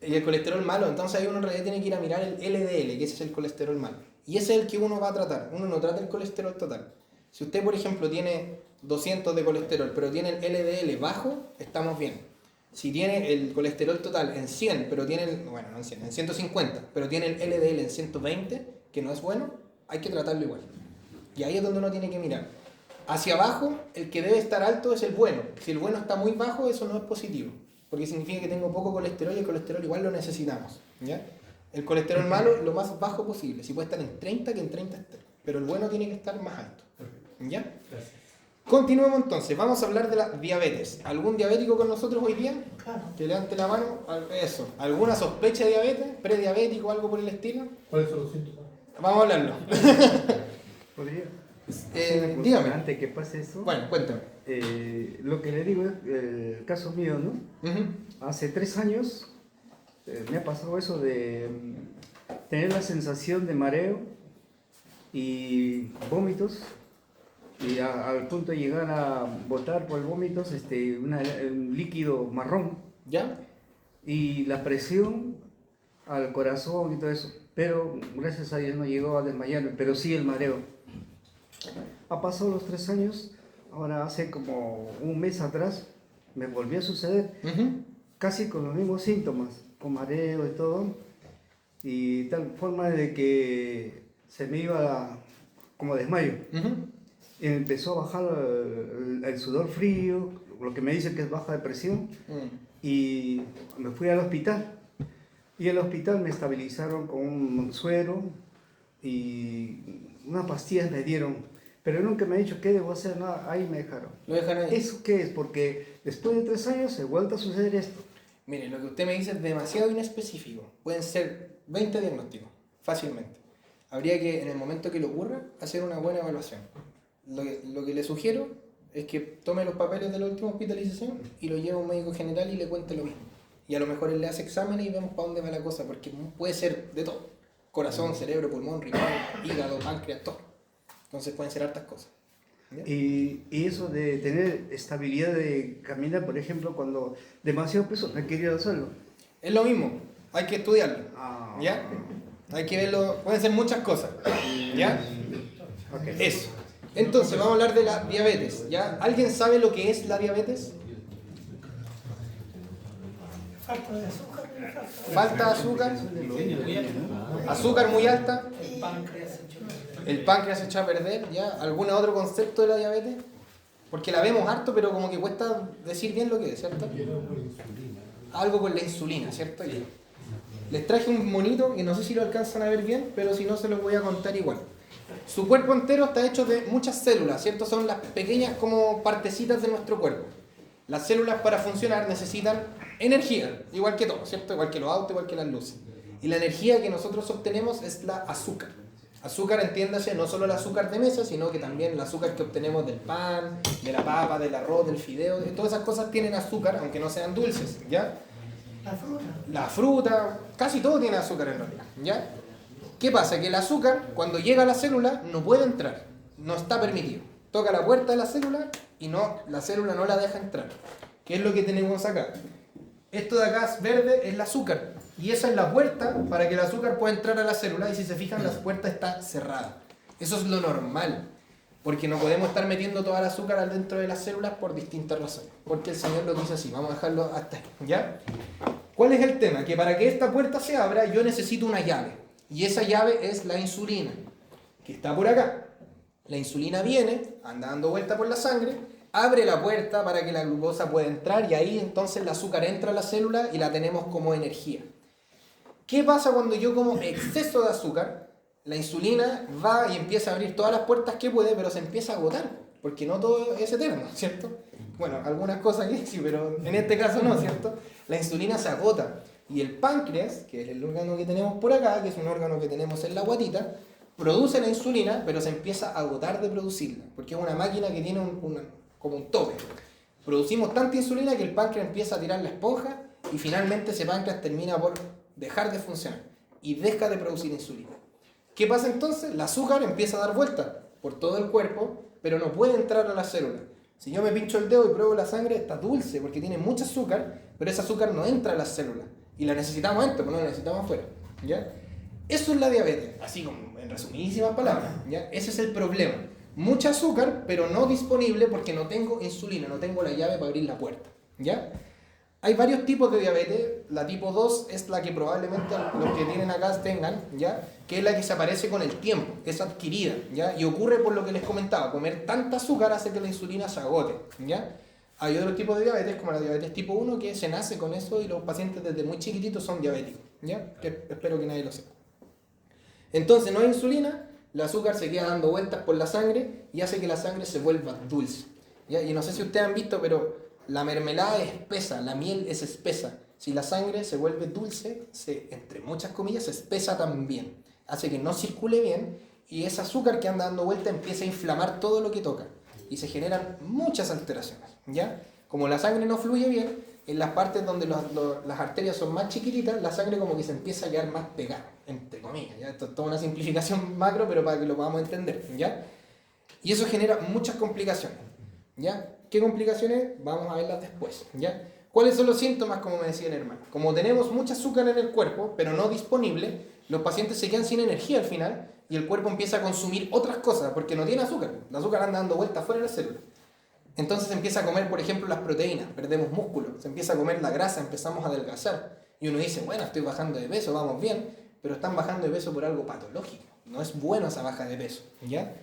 Y el colesterol malo, entonces ahí uno en realidad tiene que ir a mirar el LDL, que ese es el colesterol malo. Y ese es el que uno va a tratar. Uno no trata el colesterol total. Si usted, por ejemplo, tiene 200 de colesterol, pero tiene el LDL bajo, estamos bien. Si tiene el colesterol total en 100, pero tiene bueno, no en 100, en 150, pero tiene el LDL en 120, que no es bueno, hay que tratarlo igual. Y ahí es donde uno tiene que mirar. Hacia abajo, el que debe estar alto es el bueno. Si el bueno está muy bajo, eso no es positivo, porque significa que tengo poco colesterol y el colesterol igual lo necesitamos, ¿ya? El colesterol malo, lo más bajo posible. Si puede estar en 30, que en 30 esté. Pero el bueno tiene que estar más alto, ¿ya? Gracias. Continuemos entonces, vamos a hablar de la diabetes. ¿Algún diabético con nosotros hoy día? Claro. Que levante la mano. Eso. ¿Alguna sospecha de diabetes? ¿Prediabético o algo por el estilo? ¿Cuáles son los síntomas? Vamos a hablarlo. ¿Podría? Dígame. Antes que pase eso, Bueno, cuéntame. lo que le digo es el caso mío, ¿no? Hace 3 años me ha pasado eso de tener la sensación de mareo y vómitos. Y al punto de llegar a botar por vómitos un líquido marrón. ¿Ya? Y la presión al corazón y todo eso. Pero gracias a Dios no llegó a desmayarme, pero sí el mareo. Ha pasado los 3 años, ahora hace como un mes atrás me volvió a suceder. Casi con los mismos síntomas, con mareo y todo. Y tal forma de que se me iba como desmayo. Y empezó a bajar el sudor frío, lo que me dice que es baja de presión, y me fui al hospital. Y en el hospital me estabilizaron con un suero y unas pastillas me dieron, pero nunca me han dicho qué debo hacer, nada, ahí me dejaron. Lo dejan ahí. ¿Eso qué es? Porque después de 3 años se vuelve a suceder esto. Mire, lo que usted me dice es demasiado inespecífico. Pueden ser 20 diagnósticos, fácilmente. Habría que, en el momento que le ocurra, hacer una buena evaluación. Lo que le sugiero es que tome los papeles de la última hospitalización y lo lleve a un médico general y le cuente lo mismo. Y a lo mejor él le hace exámenes y vemos para dónde va la cosa, porque puede ser de todo. Corazón, cerebro, pulmón, riñón, hígado, páncreas, todo. Entonces pueden ser hartas cosas. ¿Ya? Y eso de tener estabilidad de caminar, por ejemplo, cuando demasiado peso, me he querido hacerlo. Es lo mismo, hay que estudiarlo. ¿Ya? Hay que verlo, pueden ser muchas cosas. ¿Ya? Okay. Eso. Entonces, vamos a hablar de la diabetes, ¿ya? ¿Alguien sabe lo que es la diabetes? Falta de azúcar. Falta de azúcar, azúcar muy alta, El páncreas se echó. el páncreas se echa a perder, ¿ya? ¿Algún otro concepto de la diabetes? Porque la vemos harto, pero como que cuesta decir bien lo que es, ¿cierto? Quiero por insulina. Algo con la insulina, ¿cierto? Les traje un monito que no sé si lo alcanzan a ver bien, pero si no se los voy a contar igual. Su cuerpo entero está hecho de muchas células, ¿cierto? Son las pequeñas como partecitas de nuestro cuerpo. Las células para funcionar necesitan energía, igual que todo, ¿cierto? Igual que los autos, igual que las luces. Y la energía que nosotros obtenemos es la azúcar. Azúcar, entiéndase, no solo el azúcar de mesa, sino que también el azúcar que obtenemos del pan, de la papa, del arroz, del fideo. Todas esas cosas tienen azúcar, aunque no sean dulces, ¿ya? La fruta. La fruta, casi todo tiene azúcar en realidad, ¿ya? ¿Qué pasa? Que el azúcar, cuando llega a la célula, no puede entrar, no está permitido. Toca la puerta de la célula y la célula no la deja entrar. ¿Qué es lo que tenemos acá? Esto de acá verde es el azúcar, y esa es la puerta para que el azúcar pueda entrar a la célula, y si se fijan, la puerta está cerrada. Eso es lo normal, porque no podemos estar metiendo toda el azúcar dentro de las células por distintas razones. Porque el Señor lo dice así, vamos a dejarlo hasta ahí, ¿ya? ¿Cuál es el tema? Que para que esta puerta se abra, yo necesito una llave, y esa llave es la insulina, que está por acá. La insulina viene, anda dando vuelta por la sangre, abre la puerta para que la glucosa pueda entrar, y ahí entonces el azúcar entra a la célula y la tenemos como energía. ¿Qué pasa cuando yo como exceso de azúcar? La insulina va y empieza a abrir todas las puertas que puede, pero se empieza a agotar, porque no todo es eterno, ¿cierto? Bueno, algunas cosas que sí, pero en este caso no, ¿cierto? La insulina se agota, y el páncreas, que es el órgano que tenemos por acá, que es un órgano que tenemos en la guatita, produce la insulina, pero se empieza a agotar de producirla, porque es una máquina que tiene como un tope. Producimos tanta insulina que el páncreas empieza a tirar la esponja, y finalmente ese páncreas termina por dejar de funcionar y deja de producir insulina. ¿Qué pasa entonces? El azúcar empieza a dar vuelta por todo el cuerpo, pero no puede entrar a la célula. Si yo me pincho el dedo y pruebo la sangre, está dulce porque tiene mucho azúcar, pero ese azúcar no entra a las células. Y la necesitamos dentro, pero no la necesitamos afuera, ¿ya? Eso es la diabetes, así como en resumidísimas palabras, ¿ya? Ese es el problema. Mucho azúcar, pero no disponible porque no tengo insulina, no tengo la llave para abrir la puerta, ¿ya? Hay varios tipos de diabetes. La tipo 2 es la que probablemente los que tienen acá tengan, ¿ya? Que es la que se aparece con el tiempo, es adquirida, ¿ya? Y ocurre por lo que les comentaba, comer tanta azúcar hace que la insulina se agote, ¿ya? Hay otro tipo de diabetes, como la diabetes tipo 1, que se nace con eso y los pacientes desde muy chiquititos son diabéticos, ¿ya? Que espero que nadie lo sepa. Entonces no hay insulina, el azúcar se queda dando vueltas por la sangre y hace que la sangre se vuelva dulce, ¿ya? Y no sé si ustedes han visto, pero la mermelada es espesa, la miel es espesa. Si la sangre se vuelve dulce, entre muchas comillas, se espesa también. Hace que no circule bien y ese azúcar que anda dando vuelta empieza a inflamar todo lo que toca. Y se generan muchas alteraciones, ¿ya? Como la sangre no fluye bien, en las partes donde las arterias son más chiquititas, la sangre como que se empieza a quedar más pegada, entre comillas, ¿ya? Esto es toda una simplificación macro, pero para que lo podamos entender, ¿ya? Y eso genera muchas complicaciones, ¿ya? ¿Qué complicaciones? Vamos a verlas después, ¿ya? ¿Cuáles son los síntomas, como me decía el hermano? Como tenemos mucho azúcar en el cuerpo, pero no disponible, los pacientes se quedan sin energía al final y el cuerpo empieza a consumir otras cosas porque no tiene azúcar. El azúcar anda dando vueltas fuera de la célula. Entonces se empieza a comer, por ejemplo, las proteínas, perdemos músculo, se empieza a comer la grasa, empezamos a adelgazar. Y uno dice, bueno, estoy bajando de peso, vamos bien, pero están bajando de peso por algo patológico. No es bueno esa baja de peso, ¿ya?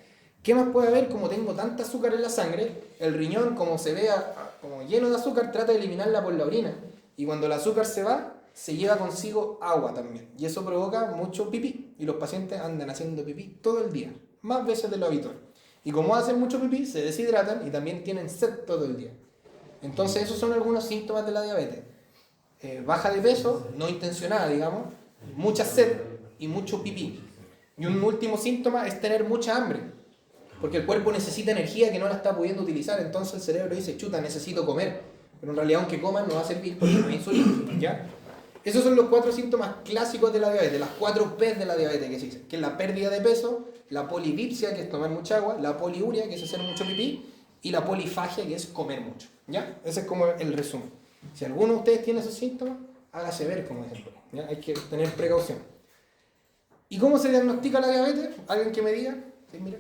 ¿Qué más puede haber? Como tengo tanta azúcar en la sangre, el riñón, como se vea como lleno de azúcar, trata de eliminarla por la orina. Y cuando el azúcar se va, se lleva consigo agua también. Y eso provoca mucho pipí. Y los pacientes andan haciendo pipí todo el día, más veces de lo habitual. Y como hacen mucho pipí, se deshidratan y también tienen sed todo el día. Entonces esos son algunos síntomas de la diabetes. Baja de peso, no intencionada, digamos, mucha sed y mucho pipí. Y un último síntoma es tener mucha hambre. Porque el cuerpo necesita energía que no la está pudiendo utilizar, entonces el cerebro dice, chuta, necesito comer. Pero en realidad aunque coman no va a servir porque no hay insulina, ¿ya? Esos son los 4 síntomas clásicos de la diabetes, las 4 P de la diabetes que se dice, que es la pérdida de peso, la polidipsia, que es tomar mucha agua, la poliuria, que es hacer mucho pipí, y la polifagia, que es comer mucho, ¿ya? Ese es como el resumen. Si alguno de ustedes tiene esos síntomas, hágase ver, como dicen, ¿ya? Hay que tener precaución. ¿Y cómo se diagnostica la diabetes? ¿Alguien que me diga? ¿Sí, mira?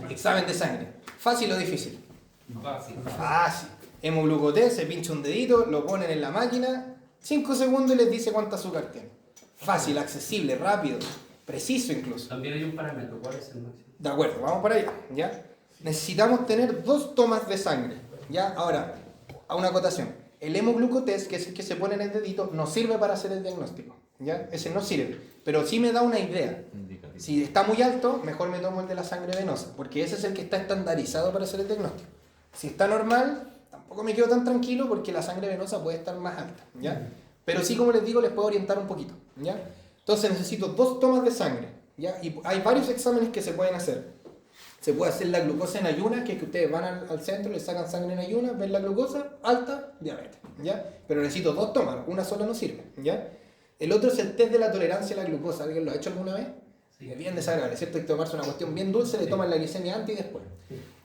Examen de sangre. ¿Fácil o difícil? Fácil. Fácil. Hemoglucotés, se pincha un dedito, lo ponen en la máquina, 5 segundos y les dice cuánto azúcar tiene. Fácil, accesible, rápido, preciso incluso. También hay un parámetro, ¿cuál es el máximo? De acuerdo, vamos para allá, ¿ya? necesitamos tener 2 tomas de sangre. ¿Ya? Ahora, a una acotación. El hemoglucotest, que es el que se pone en el dedito, no sirve para hacer el diagnóstico. ¿Ya? Ese no sirve. Pero sí me da una idea. Si está muy alto, mejor me tomo el de la sangre venosa, porque ese es el que está estandarizado para hacer el diagnóstico. Si está normal, tampoco me quedo tan tranquilo porque la sangre venosa puede estar más alta. ¿Ya? Pero sí, como les digo, les puedo orientar un poquito. ¿Ya? Entonces necesito 2 tomas de sangre. ¿Ya? Y hay varios exámenes que se pueden hacer. Se puede hacer la glucosa en ayunas, que es que ustedes van al centro, le sacan sangre en ayunas, ven la glucosa, alta, diabetes. ¿Ya? Pero necesito 2 tomas, una sola no sirve. ¿Ya? El otro es el test de la tolerancia a la glucosa. ¿Alguien lo ha hecho alguna vez? Sí. Es bien desagradable, ¿cierto? Hay que tomarse una cuestión bien dulce, le toman la glicemia antes y después.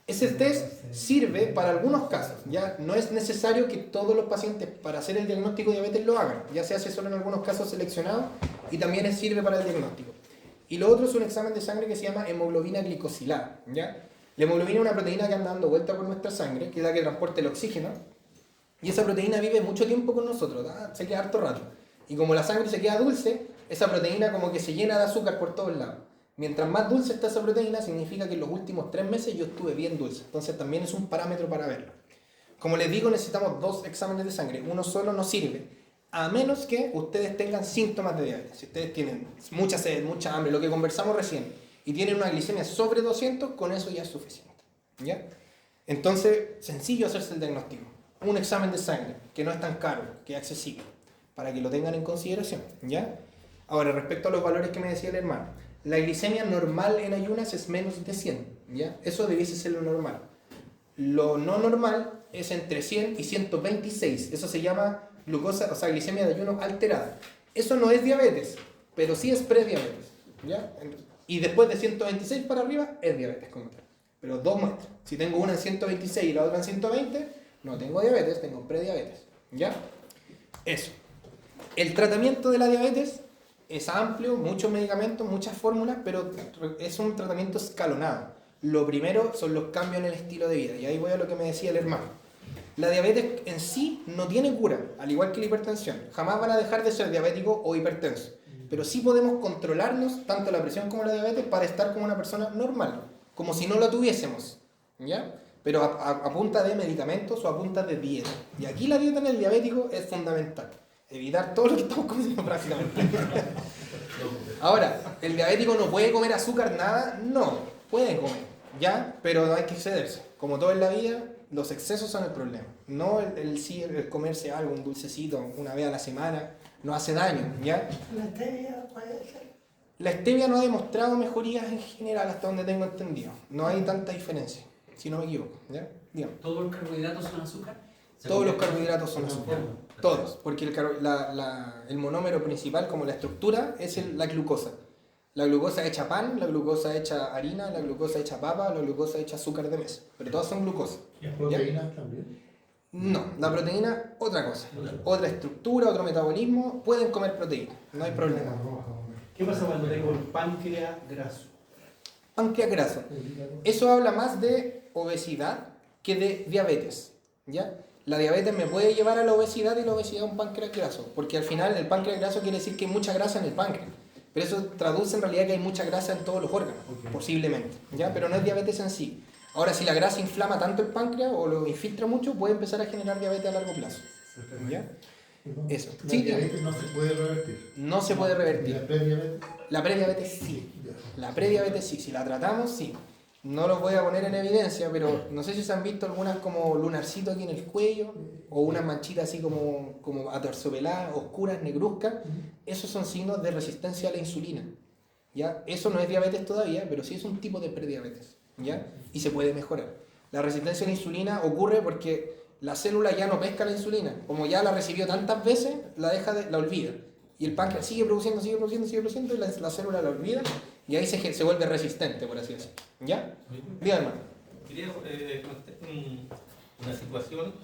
Ese test sirve para algunos casos. ¿Ya? No es necesario que todos los pacientes para hacer el diagnóstico de diabetes lo hagan. Ya se hace solo en algunos casos seleccionados y también sirve para el diagnóstico. Y lo otro es un examen de sangre que se llama hemoglobina glicosilada. ¿Ya? La hemoglobina es una proteína que anda dando vuelta por nuestra sangre, que es la que transporta el oxígeno. Y esa proteína vive mucho tiempo con nosotros, ¿verdad? Se queda harto rato. Y como la sangre se queda dulce, esa proteína como que se llena de azúcar por todos lados. Mientras más dulce está esa proteína, significa que en los últimos 3 meses yo estuve bien dulce. Entonces también es un parámetro para verlo. Como les digo, necesitamos 2 exámenes de sangre. Uno solo no sirve, a menos que ustedes tengan síntomas de diabetes. Si ustedes tienen mucha sed, mucha hambre, lo que conversamos recién, y tienen una glicemia sobre 200, con eso ya es suficiente. ¿Ya? Entonces, sencillo hacerse el diagnóstico. Un examen de sangre, que no es tan caro, que es accesible, para que lo tengan en consideración. ¿Ya? Ahora, respecto a los valores que me decía el hermano, la glicemia normal en ayunas es menos de 100. ¿Ya? Eso debiese ser lo normal. Lo no normal es entre 100 y 126. Eso se llama glucosa, o sea, glicemia de ayuno alterada. Eso no es diabetes, pero sí es prediabetes. ¿Ya? Y después de 126 para arriba es diabetes como tal. Pero 2 muestras. Si tengo una en 126 y la otra en 120, no tengo diabetes, tengo prediabetes. ¿Ya? Eso. El tratamiento de la diabetes es amplio, muchos medicamentos, muchas fórmulas, pero es un tratamiento escalonado. Lo primero son los cambios en el estilo de vida. Y ahí voy a lo que me decía el hermano. La diabetes en sí no tiene cura, al igual que la hipertensión. Jamás van a dejar de ser diabético o hipertenso. Pero sí podemos controlarnos, tanto la presión como la diabetes, para estar como una persona normal, como si no la tuviésemos. ¿Ya? Pero a punta de medicamentos o a punta de dieta. Y aquí la dieta en el diabético es fundamental. Evitar todo lo que estamos comiendo prácticamente. Ahora, ¿el diabético no puede comer azúcar, nada? No, puede comer, ¿ya? Pero no hay que excederse. Como todo en la vida, los excesos son el problema. No el comerse algo, un dulcecito, una vez a la semana, no hace daño, ¿ya? ¿La stevia puede ser? La stevia no ha demostrado mejorías en general hasta donde tengo entendido. No hay tanta diferencia, si no me equivoco, ¿ya? Dígame. ¿Todos los carbohidratos son azúcar? Todos los carbohidratos son azúcar. Todos, porque el monómero principal, como la estructura, es la glucosa. La glucosa hecha pan, la glucosa hecha harina, la glucosa hecha papa, la glucosa hecha azúcar de mesa. Pero todas son glucosa. ¿Y las proteínas también? No, la proteína, otra cosa. Otra estructura, otro metabolismo. Pueden comer proteína, no hay problema. ¿Qué pasa cuando tengo el páncreas graso? Páncreas graso. Eso habla más de obesidad que de diabetes. ¿Ya? La diabetes me puede llevar a la obesidad y la obesidad a un páncreas graso, porque al final el páncreas graso quiere decir que hay mucha grasa en el páncreas, pero eso traduce en realidad que hay mucha grasa en todos los órganos, posiblemente, ¿ya? Pero no es diabetes en sí. Ahora, si la grasa inflama tanto el páncreas o lo infiltra mucho, puede empezar a generar diabetes a largo plazo, ¿ya? Eso. La Sí, diabetes no se puede revertir. no se puede ¿Y revertir. la prediabetes? La prediabetes sí. La prediabetes sí. Si la tratamos, sí. No los voy a poner en evidencia, pero no sé si se han visto algunas como lunarcito aquí en el cuello o unas manchitas así como aterciopeladas, oscuras, negruzcas. Esos son signos de resistencia a la insulina. ¿Ya? Eso no es diabetes todavía, pero sí es un tipo de prediabetes. ¿Ya? Y se puede mejorar. La resistencia a la insulina ocurre porque la célula ya no pesca la insulina. Como ya la recibió tantas veces, la olvida. Y el páncreas sigue produciendo y la célula la olvida. Y ahí se vuelve resistente, por así decirlo. ¿Ya? Dígame, hermano. Quería contestar una situación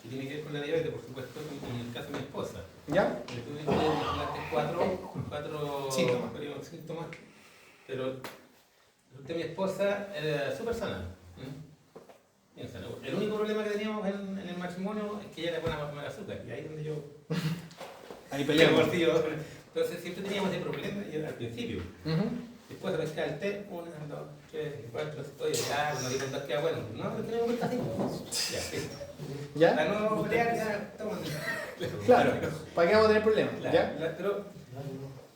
que tiene que ver con la diabetes, por supuesto, en el caso de mi esposa. ¿Ya? Tú mencionaste cuatro síntomas, pero de mi esposa era súper sana. Bien sana. El único problema que teníamos en el matrimonio es que ella era buena para comer azúcar, y ahí es donde yo... Ahí peleamos. Entonces siempre teníamos ese problema al principio. Después de pescar el té, 1, 2, 3, 4, estoy ya, no digo dos queda bueno. No, pero tenemos que estar así. Ya, sí. ¿Ya? Para no pelear, ya estamos. Claro, ¿para qué vamos a tener problemas? ¿Ya? Pero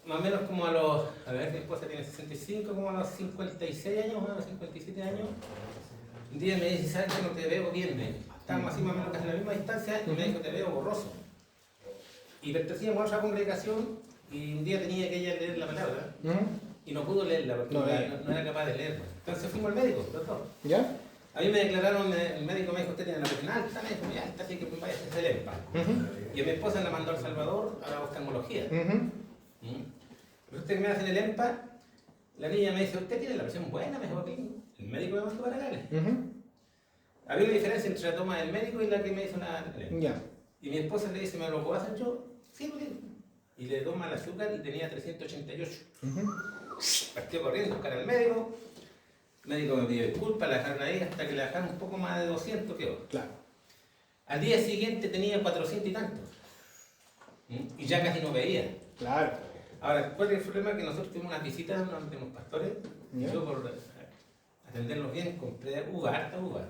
más o menos como a los, a ver, mi esposa tiene 65, como a los 56 años, a los 57 años, un día me dice, ¿sabes que no te veo bien? Estamos así más o menos casi en la misma distancia y me dijo, te veo borroso. Y pertenecíamos a otra congregación y un día tenía que ella leer la palabra y no pudo leerla porque no era capaz de leerla. Entonces fuimos al médico, los dos. ¿Ya? A mí me declararon, el médico me dijo, usted tiene la presión alta, me dijo, muy alta, así que vaya a hacer el EMPA. Y a mi esposa la mandó a El Salvador a la oftalmología. Pero usted me hacen el EMPA, la niña me dice, ¿usted tiene la presión buena? Me dijo, el médico me mandó para acá. Había una diferencia entre la toma del médico y la que me hizo la EMPA. Ya. Y mi esposa le dice, ¿me lo puedo hacer yo? Sí, porque... Y le toma el azúcar y tenía 388. Partió corriendo a buscar al médico. El médico me pidió disculpas, la dejaron ahí hasta que le dejaron un poco más de 200 quedó. Claro. Al día siguiente tenía 400 y tantos. Y ya casi no veía. Claro. Ahora, ¿cuál es el problema? Que nosotros tuvimos unas visitas de unos pastores. ¿Ya? Yo por atenderlos bien compré uva, harta uva.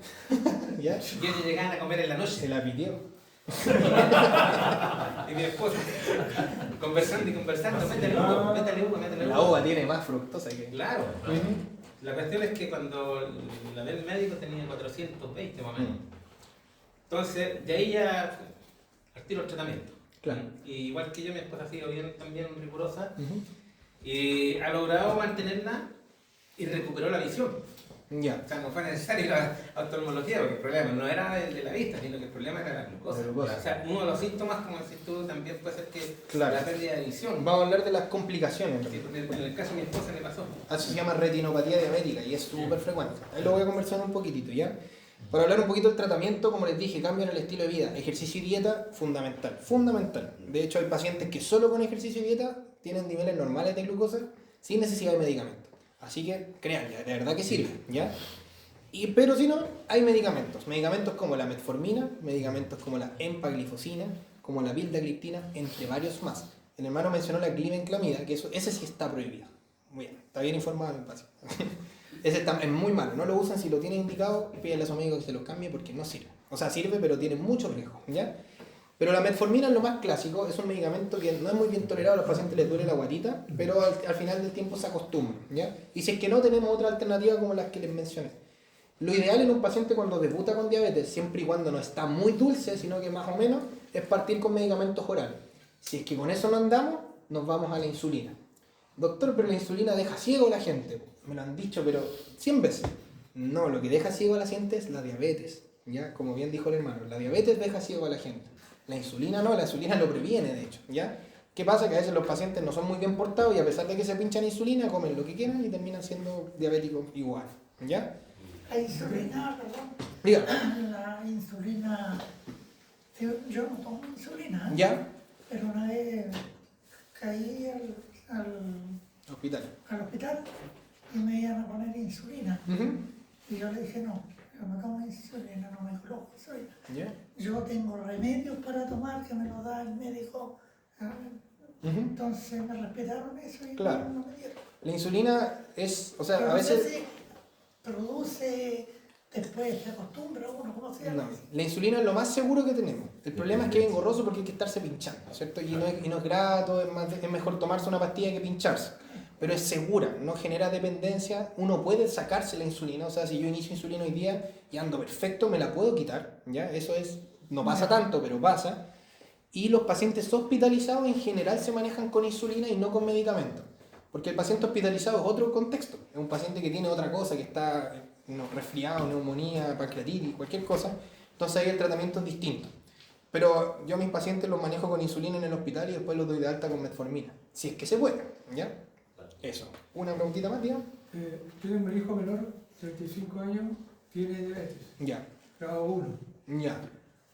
¿Ya? Y ellos llegaban a comer en la noche. Se la pidió. Y mi esposa, conversando y conversando, métale uva, métale uva, métale uva. La uva tiene más fructosa que... Claro. La cuestión es que cuando la ve el médico tenía 420 más o menos. Entonces, de ahí ya retiro el tratamiento. Claro. Y igual que yo, mi esposa ha sido bien también rigurosa y ha logrado mantenerla y recuperó la visión. Ya. O sea, no fue necesario la oftalmología, porque el problema no era el de la vista, sino que el problema era la glucosa. La glucosa. O sea, uno de los síntomas, como decís tú, también puede ser que Claro. la pérdida de visión. Vamos a hablar de las complicaciones. Sí, porque en el caso de mi esposa le pasó. Eso se llama retinopatía diabética y es súper frecuente. Ahí lo voy a conversar un poquitito, ¿ya? Para hablar un poquito del tratamiento, como les dije, cambio en el estilo de vida. Ejercicio y dieta, fundamental. Fundamental. De hecho, hay pacientes que solo con ejercicio y dieta tienen niveles normales de glucosa sin necesidad de medicamento. Así que, créanme, de verdad que sirve, ¿ya? Pero si no, hay medicamentos. Medicamentos como la metformina, medicamentos como la empaglifosina, como la vildagliptina, entre varios más. El hermano mencionó la glibenclamida, que ese sí está prohibido. Muy bien, está bien informado el paciente. Ese es muy malo, no lo usan. Si lo tienen indicado, pídenle a su amigo que se los cambie porque no sirve. O sea, sirve, pero tiene mucho riesgo, ¿ya? Pero la metformina es lo más clásico, es un medicamento que no es muy bien tolerado, a los pacientes les duele la guatita, pero al final del tiempo se acostumbran, ¿ya? Y si es que no, tenemos otra alternativa como las que les mencioné. Lo ideal en un paciente cuando debuta con diabetes, siempre y cuando no está muy dulce, sino que más o menos, es partir con medicamentos orales. Si es que con eso no andamos, nos vamos a la insulina. Doctor, pero la insulina deja ciego a la gente. Me lo han dicho, pero 100 veces. No, lo que deja ciego a la gente es la diabetes. ¿Ya? Como bien dijo el hermano, la diabetes deja ciego a la gente. La insulina no, la insulina lo previene, de hecho. ¿Ya? ¿Qué pasa? Que a veces los pacientes no son muy bien portados y a pesar de que se pinchan insulina, comen lo que quieran y terminan siendo diabéticos igual. ¿Ya? La insulina, perdón. Diga. La insulina, yo no tomo insulina, ¿Ya? pero una vez caí al Hospital. hospital y me iban a poner insulina. Y yo le dije, no, yo no tomo insulina, no me coloco insulina. ¿Ya? Yo tengo remedios para tomar que me lo da el médico. Entonces me respetaron eso y Claro. no me dieron. La insulina es, o sea, Pero a no sé veces... si produce, después se acostumbra uno, ¿cómo se llama? No, la insulina es lo más seguro que tenemos. El problema es que es engorroso porque hay que estarse pinchando, ¿cierto? Y no es grato, es mejor tomarse una pastilla que pincharse. Pero es segura, no genera dependencia. Uno puede sacarse la insulina, o sea, si yo inicio insulina hoy día y ando perfecto, me la puedo quitar, ¿ya? Eso es, no pasa tanto, pero pasa. Y los pacientes hospitalizados en general se manejan con insulina y no con medicamentos. Porque el paciente hospitalizado es otro contexto. Es un paciente que tiene otra cosa, que está resfriado, neumonía, pancreatitis, cualquier cosa. Entonces ahí el tratamiento es distinto. Pero yo a mis pacientes los manejo con insulina en el hospital y después los doy de alta con metformina. Si es que se puede, ¿ya? Eso. Una preguntita más, tío. Yo tengo un hijo menor, 35 años, tiene diabetes, Ya, grado 1. ya.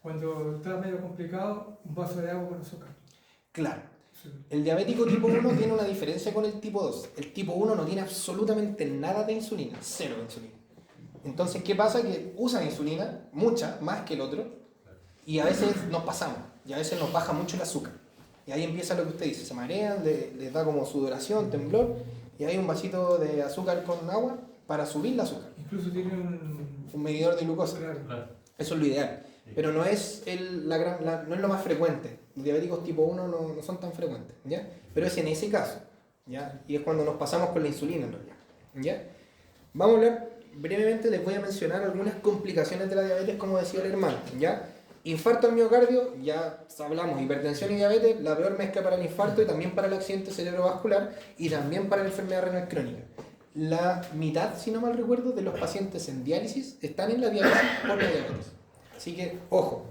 Cuando está medio complicado, un vaso de agua con azúcar. Claro. Sí. El diabético tipo 1 tiene una diferencia con el tipo 2. El tipo 1 no tiene absolutamente nada de insulina, cero de insulina. Entonces, ¿qué pasa? Que usan insulina, mucha, más que el otro, y a veces nos pasamos, y a veces nos baja mucho el azúcar. Y ahí empieza lo que usted dice, se marean, les da como sudoración, temblor, y hay un vasito de azúcar con agua para subir el azúcar. Incluso tiene Un medidor de glucosa. Claro. Eso es lo ideal. Pero no es, no es lo más frecuente. Los diabéticos tipo 1 no son tan frecuentes, ¿ya? Pero es en ese caso, ¿ya? Y es cuando nos pasamos con la insulina, en realidad, ¿ya? Vamos a hablar brevemente, les voy a mencionar algunas complicaciones de la diabetes, como decía el hermano, ¿ya? Infarto al miocardio, ya hablamos, hipertensión y diabetes, la peor mezcla para el infarto y también para el accidente cerebrovascular y también para la enfermedad renal crónica. La mitad, si no mal recuerdo, de los pacientes en diálisis están en la diálisis por la diabetes. Así que, ojo,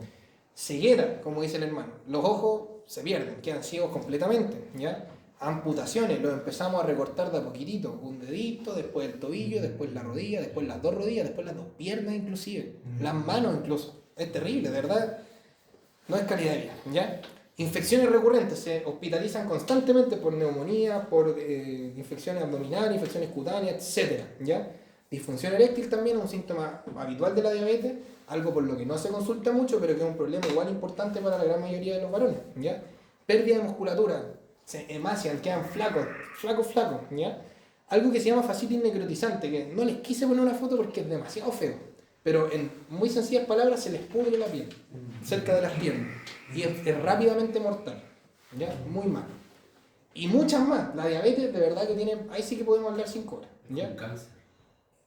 ceguera, como dice el hermano, los ojos se pierden, quedan ciegos completamente, ¿ya? Amputaciones, los empezamos a recortar de a poquitito, un dedito, después el tobillo, después la rodilla, después las dos rodillas, después las dos piernas inclusive, las manos incluso. Es terrible, de verdad, no es calidad de vida, ¿ya? Infecciones recurrentes, se hospitalizan constantemente por neumonía, por infecciones abdominales, infecciones cutáneas, etc., ¿ya? Disfunción eréctil también es un síntoma habitual de la diabetes, algo por lo que no se consulta mucho, pero que es un problema igual importante para la gran mayoría de los varones, ¿ya? Pérdida de musculatura, se emacian, quedan flacos, ¿ya? Algo que se llama fascitis necrotizante, que no les quise poner una foto porque es demasiado feo, pero en muy sencillas palabras se les pudre la piel, cerca de las piernas, y es rápidamente mortal, ¿ya? Muy mal. Y muchas más, la diabetes de verdad que tiene, ahí sí que podemos hablar 5 horas, ¿ya? Un cáncer.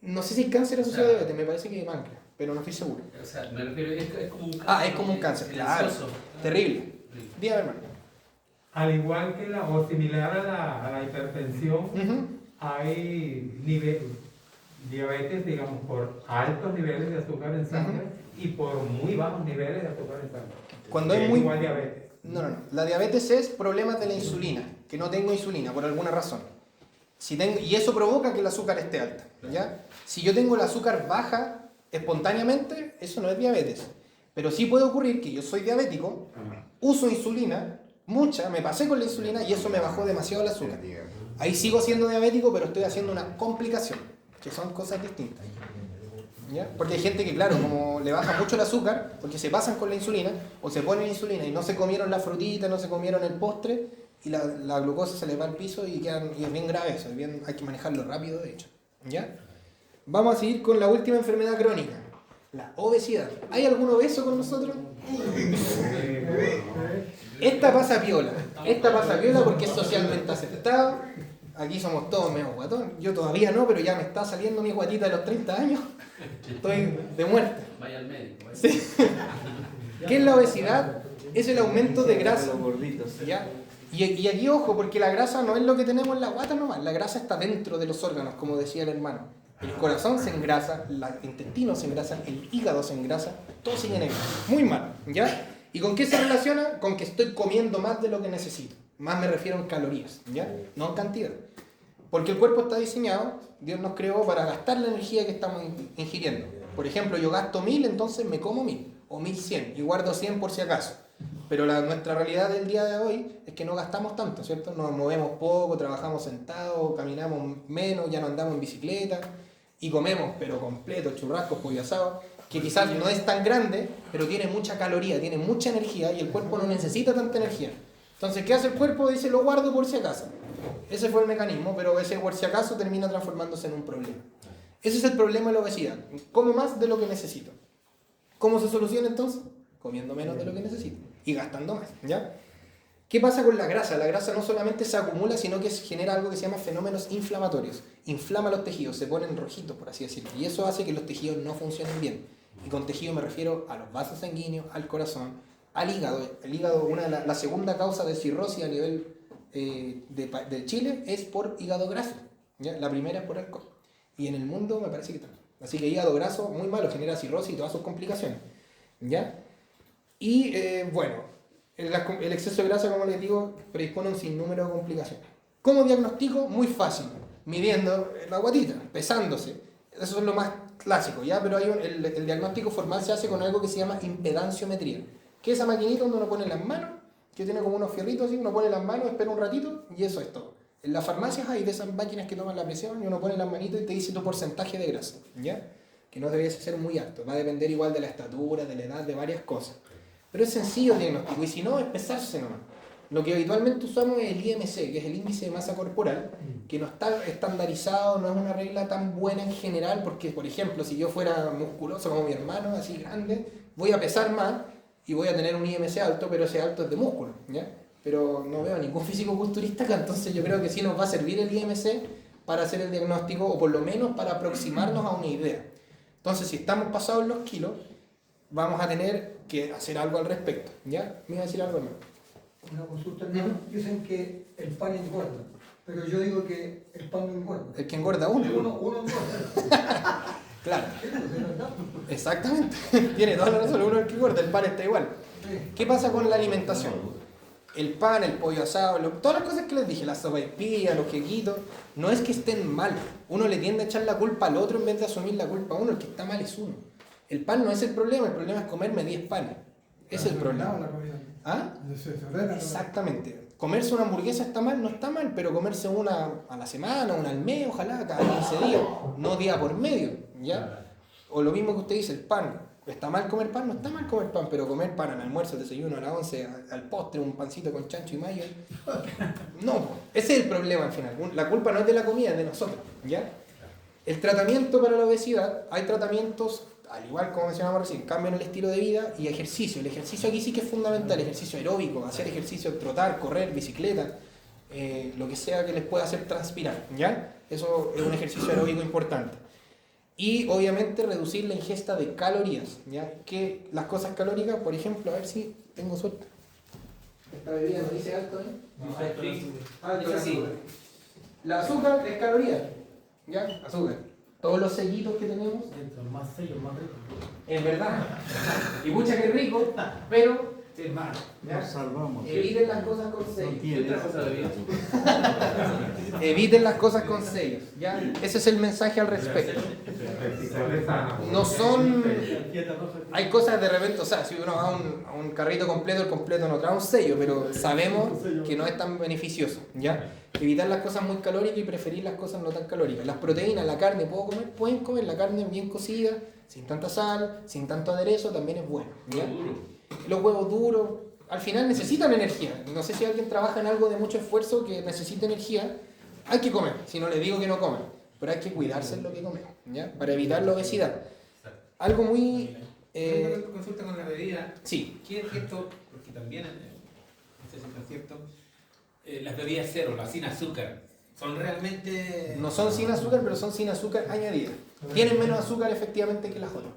No sé si es cáncer asociado a diabetes, me parece que es páncreas, pero no estoy seguro. O sea, me refiero, es como un cáncer. Ah, es como un cáncer, claro. Silencioso. Terrible. Dígame, hermano. Al igual que o similar a la hipertensión, Ujú. hay diabetes, digamos, por altos niveles de azúcar en sangre y por muy bajos niveles de azúcar en sangre. Cuando Que es muy... igual diabetes. No. La diabetes es problemas de la insulina, que no tengo insulina por alguna razón. Y eso provoca que el azúcar esté alta, ¿ya? Si yo tengo el azúcar baja espontáneamente, eso no es diabetes. Pero sí puede ocurrir que yo soy diabético, uso insulina, mucha, me pasé con la insulina y eso me bajó demasiado el azúcar. Ahí sigo siendo diabético, pero estoy haciendo una complicación, que son cosas distintas, ¿ya? Porque hay gente que, claro, como le baja mucho el azúcar, porque se pasan con la insulina, o se ponen insulina y no se comieron la frutita, no se comieron el postre, y la glucosa se les va al piso y es bien grave eso, hay que manejarlo rápido, de hecho, ¿ya? Vamos a seguir con la última enfermedad crónica, la obesidad. ¿Hay algún obeso con nosotros? Esta pasa piola porque es socialmente aceptado. Aquí somos todos medio guatón. Yo todavía no, pero ya me está saliendo mi guatita de los 30 años. Estoy de muerte. Vaya al médico. Sí. ¿Qué es la obesidad? Es el aumento de grasa. ¿Ya? Y aquí ojo, porque la grasa no es lo que tenemos en la guata nomás. La grasa está dentro de los órganos, como decía el hermano. El corazón se engrasa, el intestino se engrasa, el hígado se engrasa, todo se llena de grasa. Muy mal, ¿ya? ¿Y con qué se relaciona? Con que estoy comiendo más de lo que necesito. Más me refiero en calorías, ¿ya? No en cantidad. Porque el cuerpo está diseñado, Dios nos creó para gastar la energía que estamos ingiriendo. Por ejemplo, yo gasto 1000, entonces me como 1000 o 1100 y guardo 100 por si acaso. Pero nuestra realidad del día de hoy es que no gastamos tanto, ¿cierto? Nos movemos poco, trabajamos sentados, caminamos menos, ya no andamos en bicicleta y comemos, pero completo, churrascos, pollo asado, que quizás no es tan grande, pero tiene mucha caloría, tiene mucha energía y el cuerpo no necesita tanta energía. Entonces, ¿qué hace el cuerpo? Dice, lo guardo por si acaso. Ese fue el mecanismo, pero ese por si acaso termina transformándose en un problema. Ese es el problema de la obesidad. Como más de lo que necesito. ¿Cómo se soluciona entonces? Comiendo menos de lo que necesito y gastando más, ¿ya? ¿Qué pasa con la grasa? La grasa no solamente se acumula, sino que genera algo que se llama fenómenos inflamatorios. Inflama los tejidos, se ponen rojitos, por así decirlo. Y eso hace que los tejidos no funcionen bien. Y con tejido me refiero a los vasos sanguíneos, al corazón, al hígado. El hígado, la segunda causa de cirrosis a nivel de Chile es por hígado graso, ¿ya? La primera es por alcohol. Y en el mundo me parece que también. Así que hígado graso, muy malo, genera cirrosis y todas sus complicaciones, ¿ya? Y bueno, el exceso de grasa, como les digo, predispone a un sinnúmero de complicaciones. ¿Cómo diagnostico? Muy fácil, midiendo la guatita, pesándose. Eso es lo más clásico, ¿ya? Pero el diagnóstico formal se hace con algo que se llama impedanciometría, que es esa maquinita donde uno pone las manos, que tiene como unos fierritos así, uno pone las manos, espera un ratito y eso es todo. En las farmacias hay de esas máquinas que toman la presión y uno pone las manitos y te dice tu porcentaje de grasa, ¿ya? Que no debería ser muy alto, va a depender igual de la estatura, de la edad, de varias cosas. Pero es sencillo el diagnóstico y si no, es pesarse nomás. Lo que habitualmente usamos es el IMC, que es el índice de masa corporal, que no está estandarizado, no es una regla tan buena en general, porque, por ejemplo, si yo fuera musculoso como mi hermano, así grande, voy a pesar más y voy a tener un IMC alto, pero ese alto es de músculo, ¿ya? Pero no veo a ningún físico-culturista acá, entonces yo creo que sí nos va a servir el IMC para hacer el diagnóstico, o por lo menos para aproximarnos a una idea. Entonces, si estamos pasados los kilos, vamos a tener que hacer algo al respecto, ¿ya? ¿Me iba a decir algo, hermano? Una consulta, hermano. Dicen que el pan engorda, pero yo digo que el pan no engorda. El que engorda uno. Uno engorda. Claro. Sí, pues, es verdad. Exactamente. Tiene toda la razón, uno es el que engorda, el pan está igual. ¿Qué pasa con la alimentación? El pan, el pollo asado, todas las cosas que les dije, las sopaipillas, los quequitos, no es que estén mal. Uno le tiende a echar la culpa al otro en vez de asumir la culpa a uno. El que está mal es uno. El pan no es el problema es comerme 10 panes. Ese es el problema. La comida. ¿Ah? Desordena. Exactamente. Comerse una hamburguesa está mal, no está mal, pero comerse una a la semana, una al mes, ojalá, cada 15 días, no día por medio, ¿ya? O lo mismo que usted dice, el pan. ¿Está mal comer pan? No está mal comer pan, pero comer pan al almuerzo, al desayuno, a la 11, al postre, un pancito con chancho y mayo. No, ese es el problema al final. La culpa no es de la comida, es de nosotros, ¿ya? El tratamiento para la obesidad, hay tratamientos, al igual como mencionamos recién, cambian el estilo de vida y ejercicio. El ejercicio aquí sí que es fundamental, ejercicio aeróbico, hacer ejercicio, trotar, correr, bicicleta, lo que sea que les pueda hacer transpirar, ¿ya? Eso es un ejercicio aeróbico importante. Y obviamente reducir la ingesta de calorías, ¿ya? Que las cosas calóricas, por ejemplo, a ver si tengo suerte. Esta bebida no dice alto, ¿eh? Dice así. La azúcar es caloría, ¿ya? Azúcar. Todos los sellitos que tenemos. Mientras más sellos, más rico. Es verdad. Y mucha que rico, pero es malo. Nos salvamos. Eviten las cosas con sellos. ¿Qué otra cosa bebida? Eviten las cosas con sellos, ¿ya? Ese es el mensaje al respecto. No son... Hay cosas de repente, o sea, si uno va a un carrito completo, el completo no trae un sello, pero sabemos que no es tan beneficioso, ¿ya? Evitar las cosas muy calóricas y preferir las cosas no tan calóricas. Las proteínas, la carne, pueden comer la carne bien cocida, sin tanta sal, sin tanto aderezo, también es bueno, ¿ya? Los huevos duros, al final necesitan energía. No sé si alguien trabaja en algo de mucho esfuerzo que necesita energía, hay que comer, si no le digo que no comen, pero hay que cuidarse en lo que comemos, ¿ya? Para evitar la obesidad. Algo muy... Consulta con la bebida. Sí. ¿Qué es cierto? Porque también, no sé si es cierto, las bebidas cero, las sin azúcar, son realmente... No son sin azúcar, pero son sin azúcar añadida. Tienen menos azúcar efectivamente que las otras,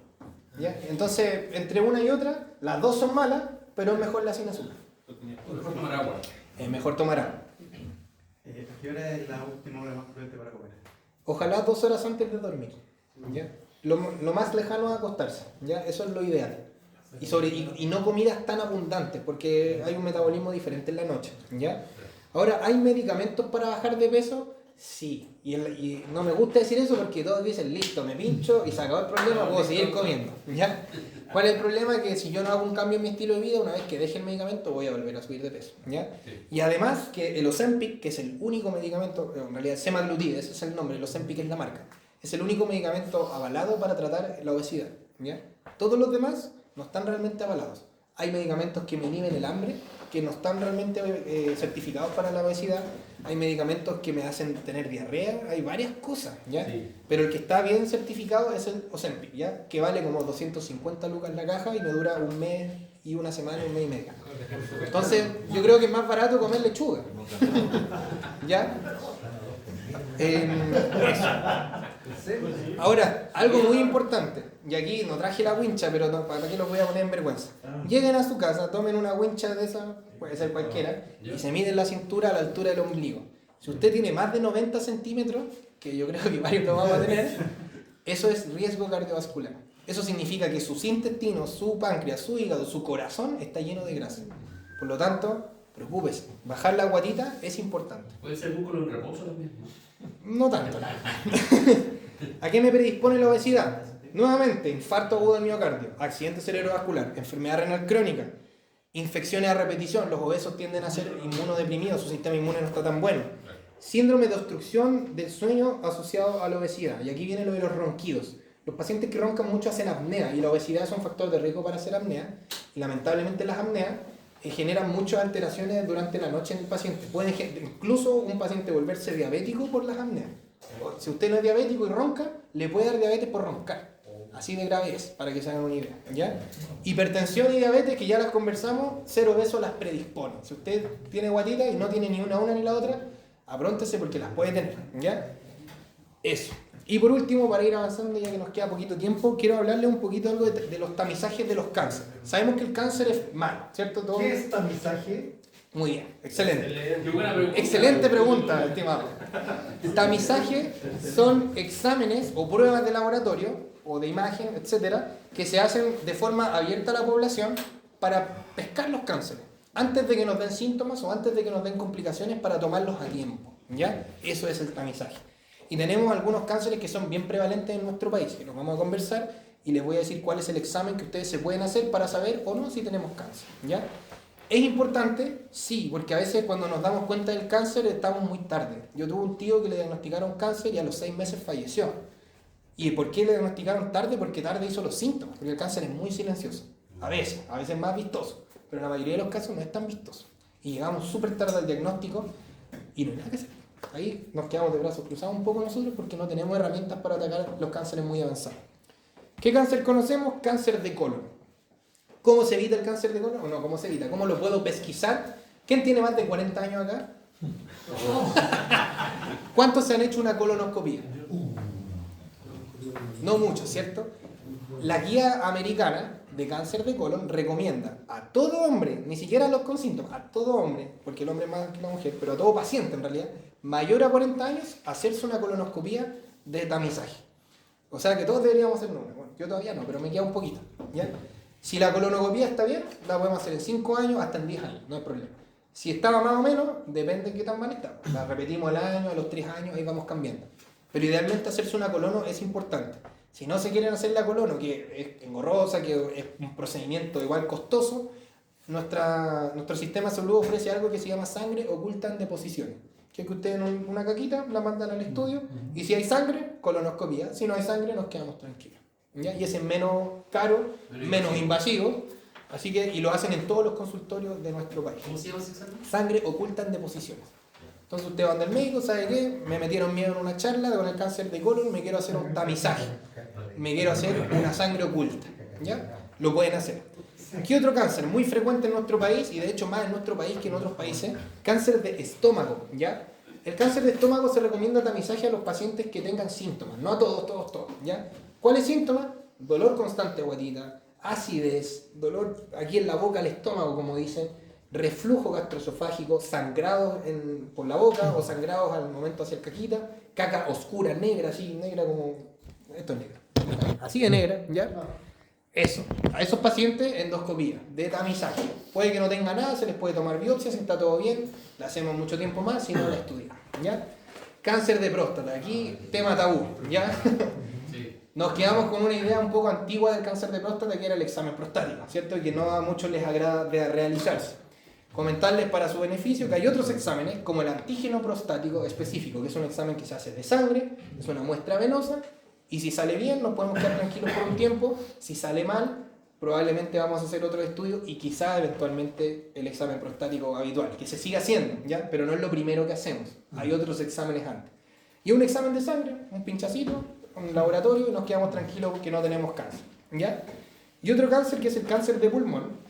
¿ya? Entonces, entre una y otra, las dos son malas, pero es mejor la sin azúcar. Mejor tomar agua. Es mejor tomar agua. ¿A qué hora es la última hora más prudente para comer? Ojalá 2 horas antes de dormir, ¿ya? Lo más lejano a acostarse, ¿ya? Eso es lo ideal. Y no comidas tan abundantes, porque hay un metabolismo diferente en la noche, ¿ya? Ahora, ¿hay medicamentos para bajar de peso? Sí. Y no me gusta decir eso porque todos dicen, listo, me pincho y se acabó el problema, puedo seguir comiendo, ¿ya? ¿Cuál es el problema? Que si yo no hago un cambio en mi estilo de vida, una vez que deje el medicamento voy a volver a subir de peso, ¿ya? Sí. Y además que el Ozempic, que es el único medicamento, en realidad semaglutide, ese es el nombre, el Ozempic es la marca, es el único medicamento avalado para tratar la obesidad, ¿ya? Todos los demás no están realmente avalados. Hay medicamentos que me inhiben el hambre, que no están realmente certificados para la obesidad. Hay medicamentos que me hacen tener diarrea, hay varias cosas, ¿ya? Sí. Pero el que está bien certificado es el Ozempic, ¿ya? Que vale como 250 lucas la caja y me dura un mes y una semana, un mes y medio. Entonces, yo creo que es más barato comer lechuga, ¿ya? Ahora, algo muy importante, y aquí no traje la wincha, pero para qué los voy a poner en vergüenza. Lleguen a su casa, tomen una wincha de esa, puede ser cualquiera, y se miden la cintura a la altura del ombligo. Si usted tiene más de 90 centímetros, que yo creo que varios lo vamos a tener, eso es riesgo cardiovascular. Eso significa que sus intestinos, su páncreas, su hígado, su corazón está lleno de grasa. Por lo tanto, preocúpese. Bajar la guatita es importante. Puede ser músculo en reposo también, ¿no? No tanto. ¿A qué me predispone la obesidad? Nuevamente, infarto agudo del miocardio, accidente cerebrovascular, enfermedad renal crónica, infecciones a repetición. Los obesos tienden a ser inmunodeprimidos, su sistema inmune no está tan bueno. Síndrome de obstrucción del sueño asociado a la obesidad. Y aquí viene lo de los ronquidos. Los pacientes que roncan mucho hacen apnea y la obesidad es un factor de riesgo para hacer apnea. Y lamentablemente las apneas generan muchas alteraciones durante la noche en el paciente. Puede incluso un paciente volverse diabético por las apneas. Si usted no es diabético y ronca, le puede dar diabetes por roncar. Así de grave es, para que se hagan una idea, ¿ya? Hipertensión y diabetes, que ya las conversamos, 0 obeso las predispone. Si usted tiene guatita y no tiene ni una ni la otra, apróntese porque las puede tener, ¿ya? Eso. Y por último, para ir avanzando, ya que nos queda poquito tiempo, quiero hablarle un poquito algo de los tamizajes de los cánceres. Sabemos que el cáncer es malo, ¿cierto? Todo... ¿Qué es tamizaje? Muy bien, excelente. Qué buena pregunta. Excelente pregunta, estimado. Tamizaje son exámenes o pruebas de laboratorio o de imagen, etcétera, que se hacen de forma abierta a la población para pescar los cánceres, antes de que nos den síntomas o antes de que nos den complicaciones para tomarlos a tiempo, ¿ya? Eso es el tamizaje. Y tenemos algunos cánceres que son bien prevalentes en nuestro país, que los vamos a conversar y les voy a decir cuál es el examen que ustedes se pueden hacer para saber o no si tenemos cáncer, ¿ya? ¿Es importante? Sí, porque a veces cuando nos damos cuenta del cáncer estamos muy tarde. Yo tuve un tío que le diagnosticaron cáncer y a los 6 meses falleció. ¿Y por qué le diagnosticaron tarde? Porque tarde hizo los síntomas, porque el cáncer es muy silencioso. A veces más vistoso, pero en la mayoría de los casos no es tan vistoso. Y llegamos súper tarde al diagnóstico y no hay nada que hacer. Ahí nos quedamos de brazos cruzados un poco nosotros porque no tenemos herramientas para atacar los cánceres muy avanzados. ¿Qué cáncer conocemos? Cáncer de colon. ¿Cómo se evita el cáncer de colon? O no, ¿cómo se evita? ¿Cómo lo puedo pesquisar? ¿Quién tiene más de 40 años acá? ¿Cuántos se han hecho una colonoscopia? No mucho, ¿cierto? La guía americana de cáncer de colon recomienda a todo hombre, ni siquiera a los con síntomas, a todo hombre, porque el hombre es más que la mujer, pero a todo paciente en realidad, mayor a 40 años, hacerse una colonoscopia de tamizaje. O sea que todos deberíamos hacer una. Bueno, yo todavía no, pero me queda un poquito, ¿ya? Si la colonoscopia está bien, la podemos hacer en 5 años hasta en 10 años, no hay problema. Si estaba más o menos, depende de qué tan mal está. La repetimos al año, a los 3 años, ahí vamos cambiando. Pero idealmente hacerse una colono es importante. Si no se quieren hacer la colono, que es engorrosa, que es un procedimiento igual costoso, nuestro sistema de salud ofrece algo que se llama sangre oculta en deposiciones. Que es que ustedes en una caquita la mandan al estudio y si hay sangre, colonoscopia. Si no hay sangre, nos quedamos tranquilos, ¿ya? Y ese es menos caro, menos invasivo. Así que, y lo hacen en todos los consultorios de nuestro país. ¿Cómo se llama ese examen? Sangre oculta en deposiciones. Entonces usted va al médico, ¿sabe qué? Me metieron miedo en una charla con el cáncer de colon, me quiero hacer un tamizaje. Me quiero hacer una sangre oculta, ¿ya? Lo pueden hacer. ¿Qué otro cáncer? Muy frecuente en nuestro país, y de hecho más en nuestro país que en otros países, cáncer de estómago, ¿ya? El cáncer de estómago se recomienda tamizaje a los pacientes que tengan síntomas, no a todos, ¿ya? ¿Cuáles síntomas? Dolor constante de guatita, acidez, dolor aquí en la boca, el estómago, como dicen, reflujo gastroesofágico, sangrados por la boca o sangrados al momento de hacer caquita, caca oscura, negra, así, negra como... Esto es negro. Así de negra, ¿ya? Eso. A esos pacientes, endoscopía, de tamizaje. Puede que no tenga nada, se les puede tomar biopsia, si está todo bien, la hacemos mucho tiempo más, si no la estudiamos, ¿ya? Cáncer de próstata, aquí tema tabú, ¿ya? Sí. Nos quedamos con una idea un poco antigua del cáncer de próstata, que era el examen prostático, ¿cierto? Y que no a muchos les agrada de realizarse. Comentarles para su beneficio que hay otros exámenes, como el antígeno prostático específico, que es un examen que se hace de sangre, es una muestra venosa, y si sale bien nos podemos quedar tranquilos por un tiempo, si sale mal, probablemente vamos a hacer otro estudio y quizá eventualmente el examen prostático habitual, que se sigue haciendo, ¿ya? Pero no es lo primero que hacemos, hay otros exámenes antes. Y un examen de sangre, un pinchacito, un laboratorio y nos quedamos tranquilos porque no tenemos cáncer, ¿ya? Y otro cáncer que es el cáncer de pulmón,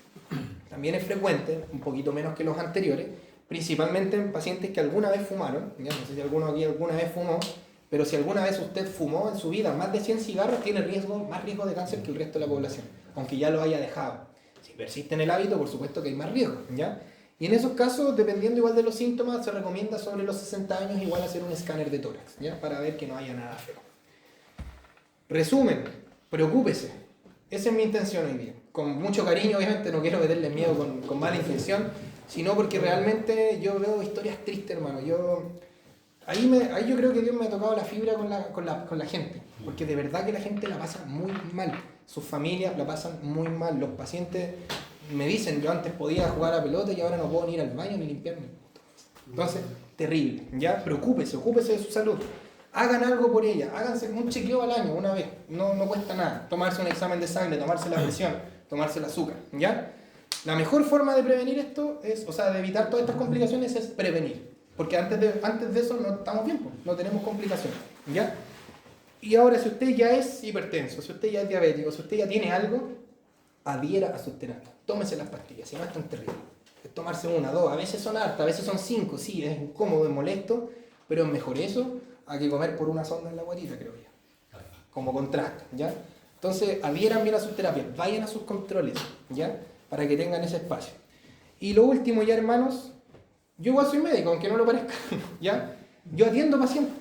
también es frecuente, un poquito menos que los anteriores, principalmente en pacientes que alguna vez fumaron, ¿ya? No sé si alguno aquí alguna vez fumó, pero si alguna vez usted fumó en su vida más de 100 cigarros, tiene más riesgo de cáncer que el resto de la población, aunque ya lo haya dejado. Si persiste en el hábito, por supuesto que hay más riesgo, ¿ya? Y en esos casos, dependiendo igual de los síntomas, se recomienda sobre los 60 años igual hacer un escáner de tórax, ¿ya? Para ver que no haya nada feo. Resumen, preocúpese. Esa es mi intención hoy día. Con mucho cariño, obviamente, no quiero meterle miedo con mala intención, sino porque realmente yo veo historias tristes, hermano. Ahí yo creo que Dios me ha tocado la fibra con la gente, porque de verdad que la gente la pasa muy mal, sus familias la pasan muy mal, los pacientes me dicen, yo antes podía jugar a pelota y ahora no puedo ni ir al baño ni limpiarme. Entonces, terrible, ya, preocúpese, ocúpese de su salud, hagan algo por ella, háganse un chequeo al año, una vez, no cuesta nada, tomarse un examen de sangre, tomarse la presión, tomarse el azúcar, ¿ya? La mejor forma de prevenir esto es, o sea, de evitar todas estas complicaciones es prevenir. Porque antes de eso no estamos bien, pues, no tenemos complicaciones, ¿ya? Y ahora, si usted ya es hipertenso, si usted ya es diabético, si usted ya tiene algo, adhiera a sus terapias. Tómese las pastillas, si no es tan terrible. Es tomarse una, dos, a veces son hartas, a veces son 5, sí, es incómodo, es molesto, pero es mejor eso a que comer por una sonda en la guatita, creo yo. Como contraste, ¿ya? Entonces, adhieran bien a sus terapias, vayan a sus controles, ¿ya? Para que tengan ese espacio. Y lo último, ya hermanos, yo igual soy médico, aunque no lo parezca, ¿ya? Yo atiendo pacientes.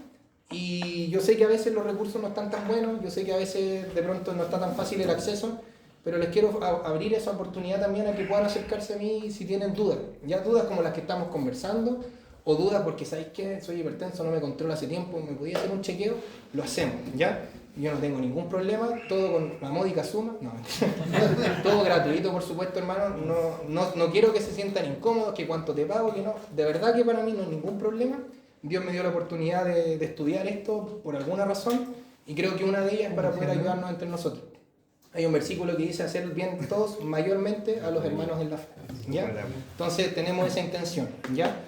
Y yo sé que a veces los recursos no están tan buenos, yo sé que a veces de pronto no está tan fácil el acceso, pero les quiero abrir esa oportunidad también a que puedan acercarse a mí si tienen dudas, ya dudas como las que estamos conversando, o dudas porque sabéis que soy hipertenso, no me controlo hace tiempo, me podía hacer un chequeo, lo hacemos, ¿ya? Yo no tengo ningún problema, todo con la módica suma, no, todo gratuito por supuesto hermano, no quiero que se sientan incómodos, que cuánto te pago, que no, de verdad que para mí no hay ningún problema. Dios me dio la oportunidad de estudiar esto por alguna razón y creo que una de ellas es para poder ayudarnos entre nosotros. Hay un versículo que dice hacer bien todos mayormente a los hermanos en la fe, ¿ya? Entonces tenemos esa intención, ¿ya?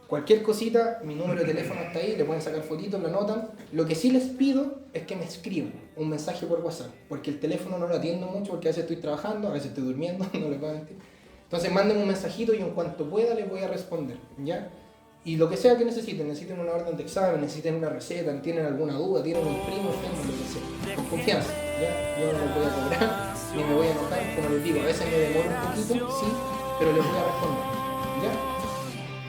Cualquier cosita, mi número de teléfono está ahí, le pueden sacar fotitos, lo anotan. Lo que sí les pido es que me escriban un mensaje por WhatsApp, porque el teléfono no lo atiendo mucho porque a veces estoy trabajando, a veces estoy durmiendo, no les voy a mentir. Entonces manden un mensajito y en cuanto pueda les voy a responder, ¿ya? Y lo que sea que necesiten una orden de examen, necesiten una receta, tienen alguna duda, tienen un primo, tienen lo que sea, con confianza, ¿ya? Yo no les voy a cobrar, ni me voy a enojar, como les digo, a veces me demoro un poquito, sí, pero les voy a responder, ¿ya?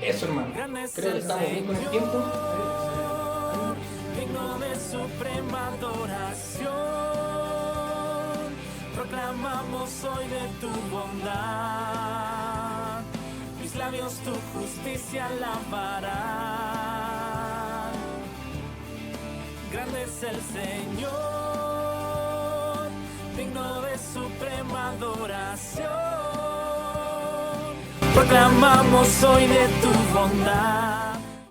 Eso hermano, creo que estamos bien con el tiempo. Digno de suprema adoración, proclamamos hoy de tu bondad, mis labios tu justicia alabarán. Grande es el Señor, digno de suprema adoración, proclamamos hoy de tu bondad.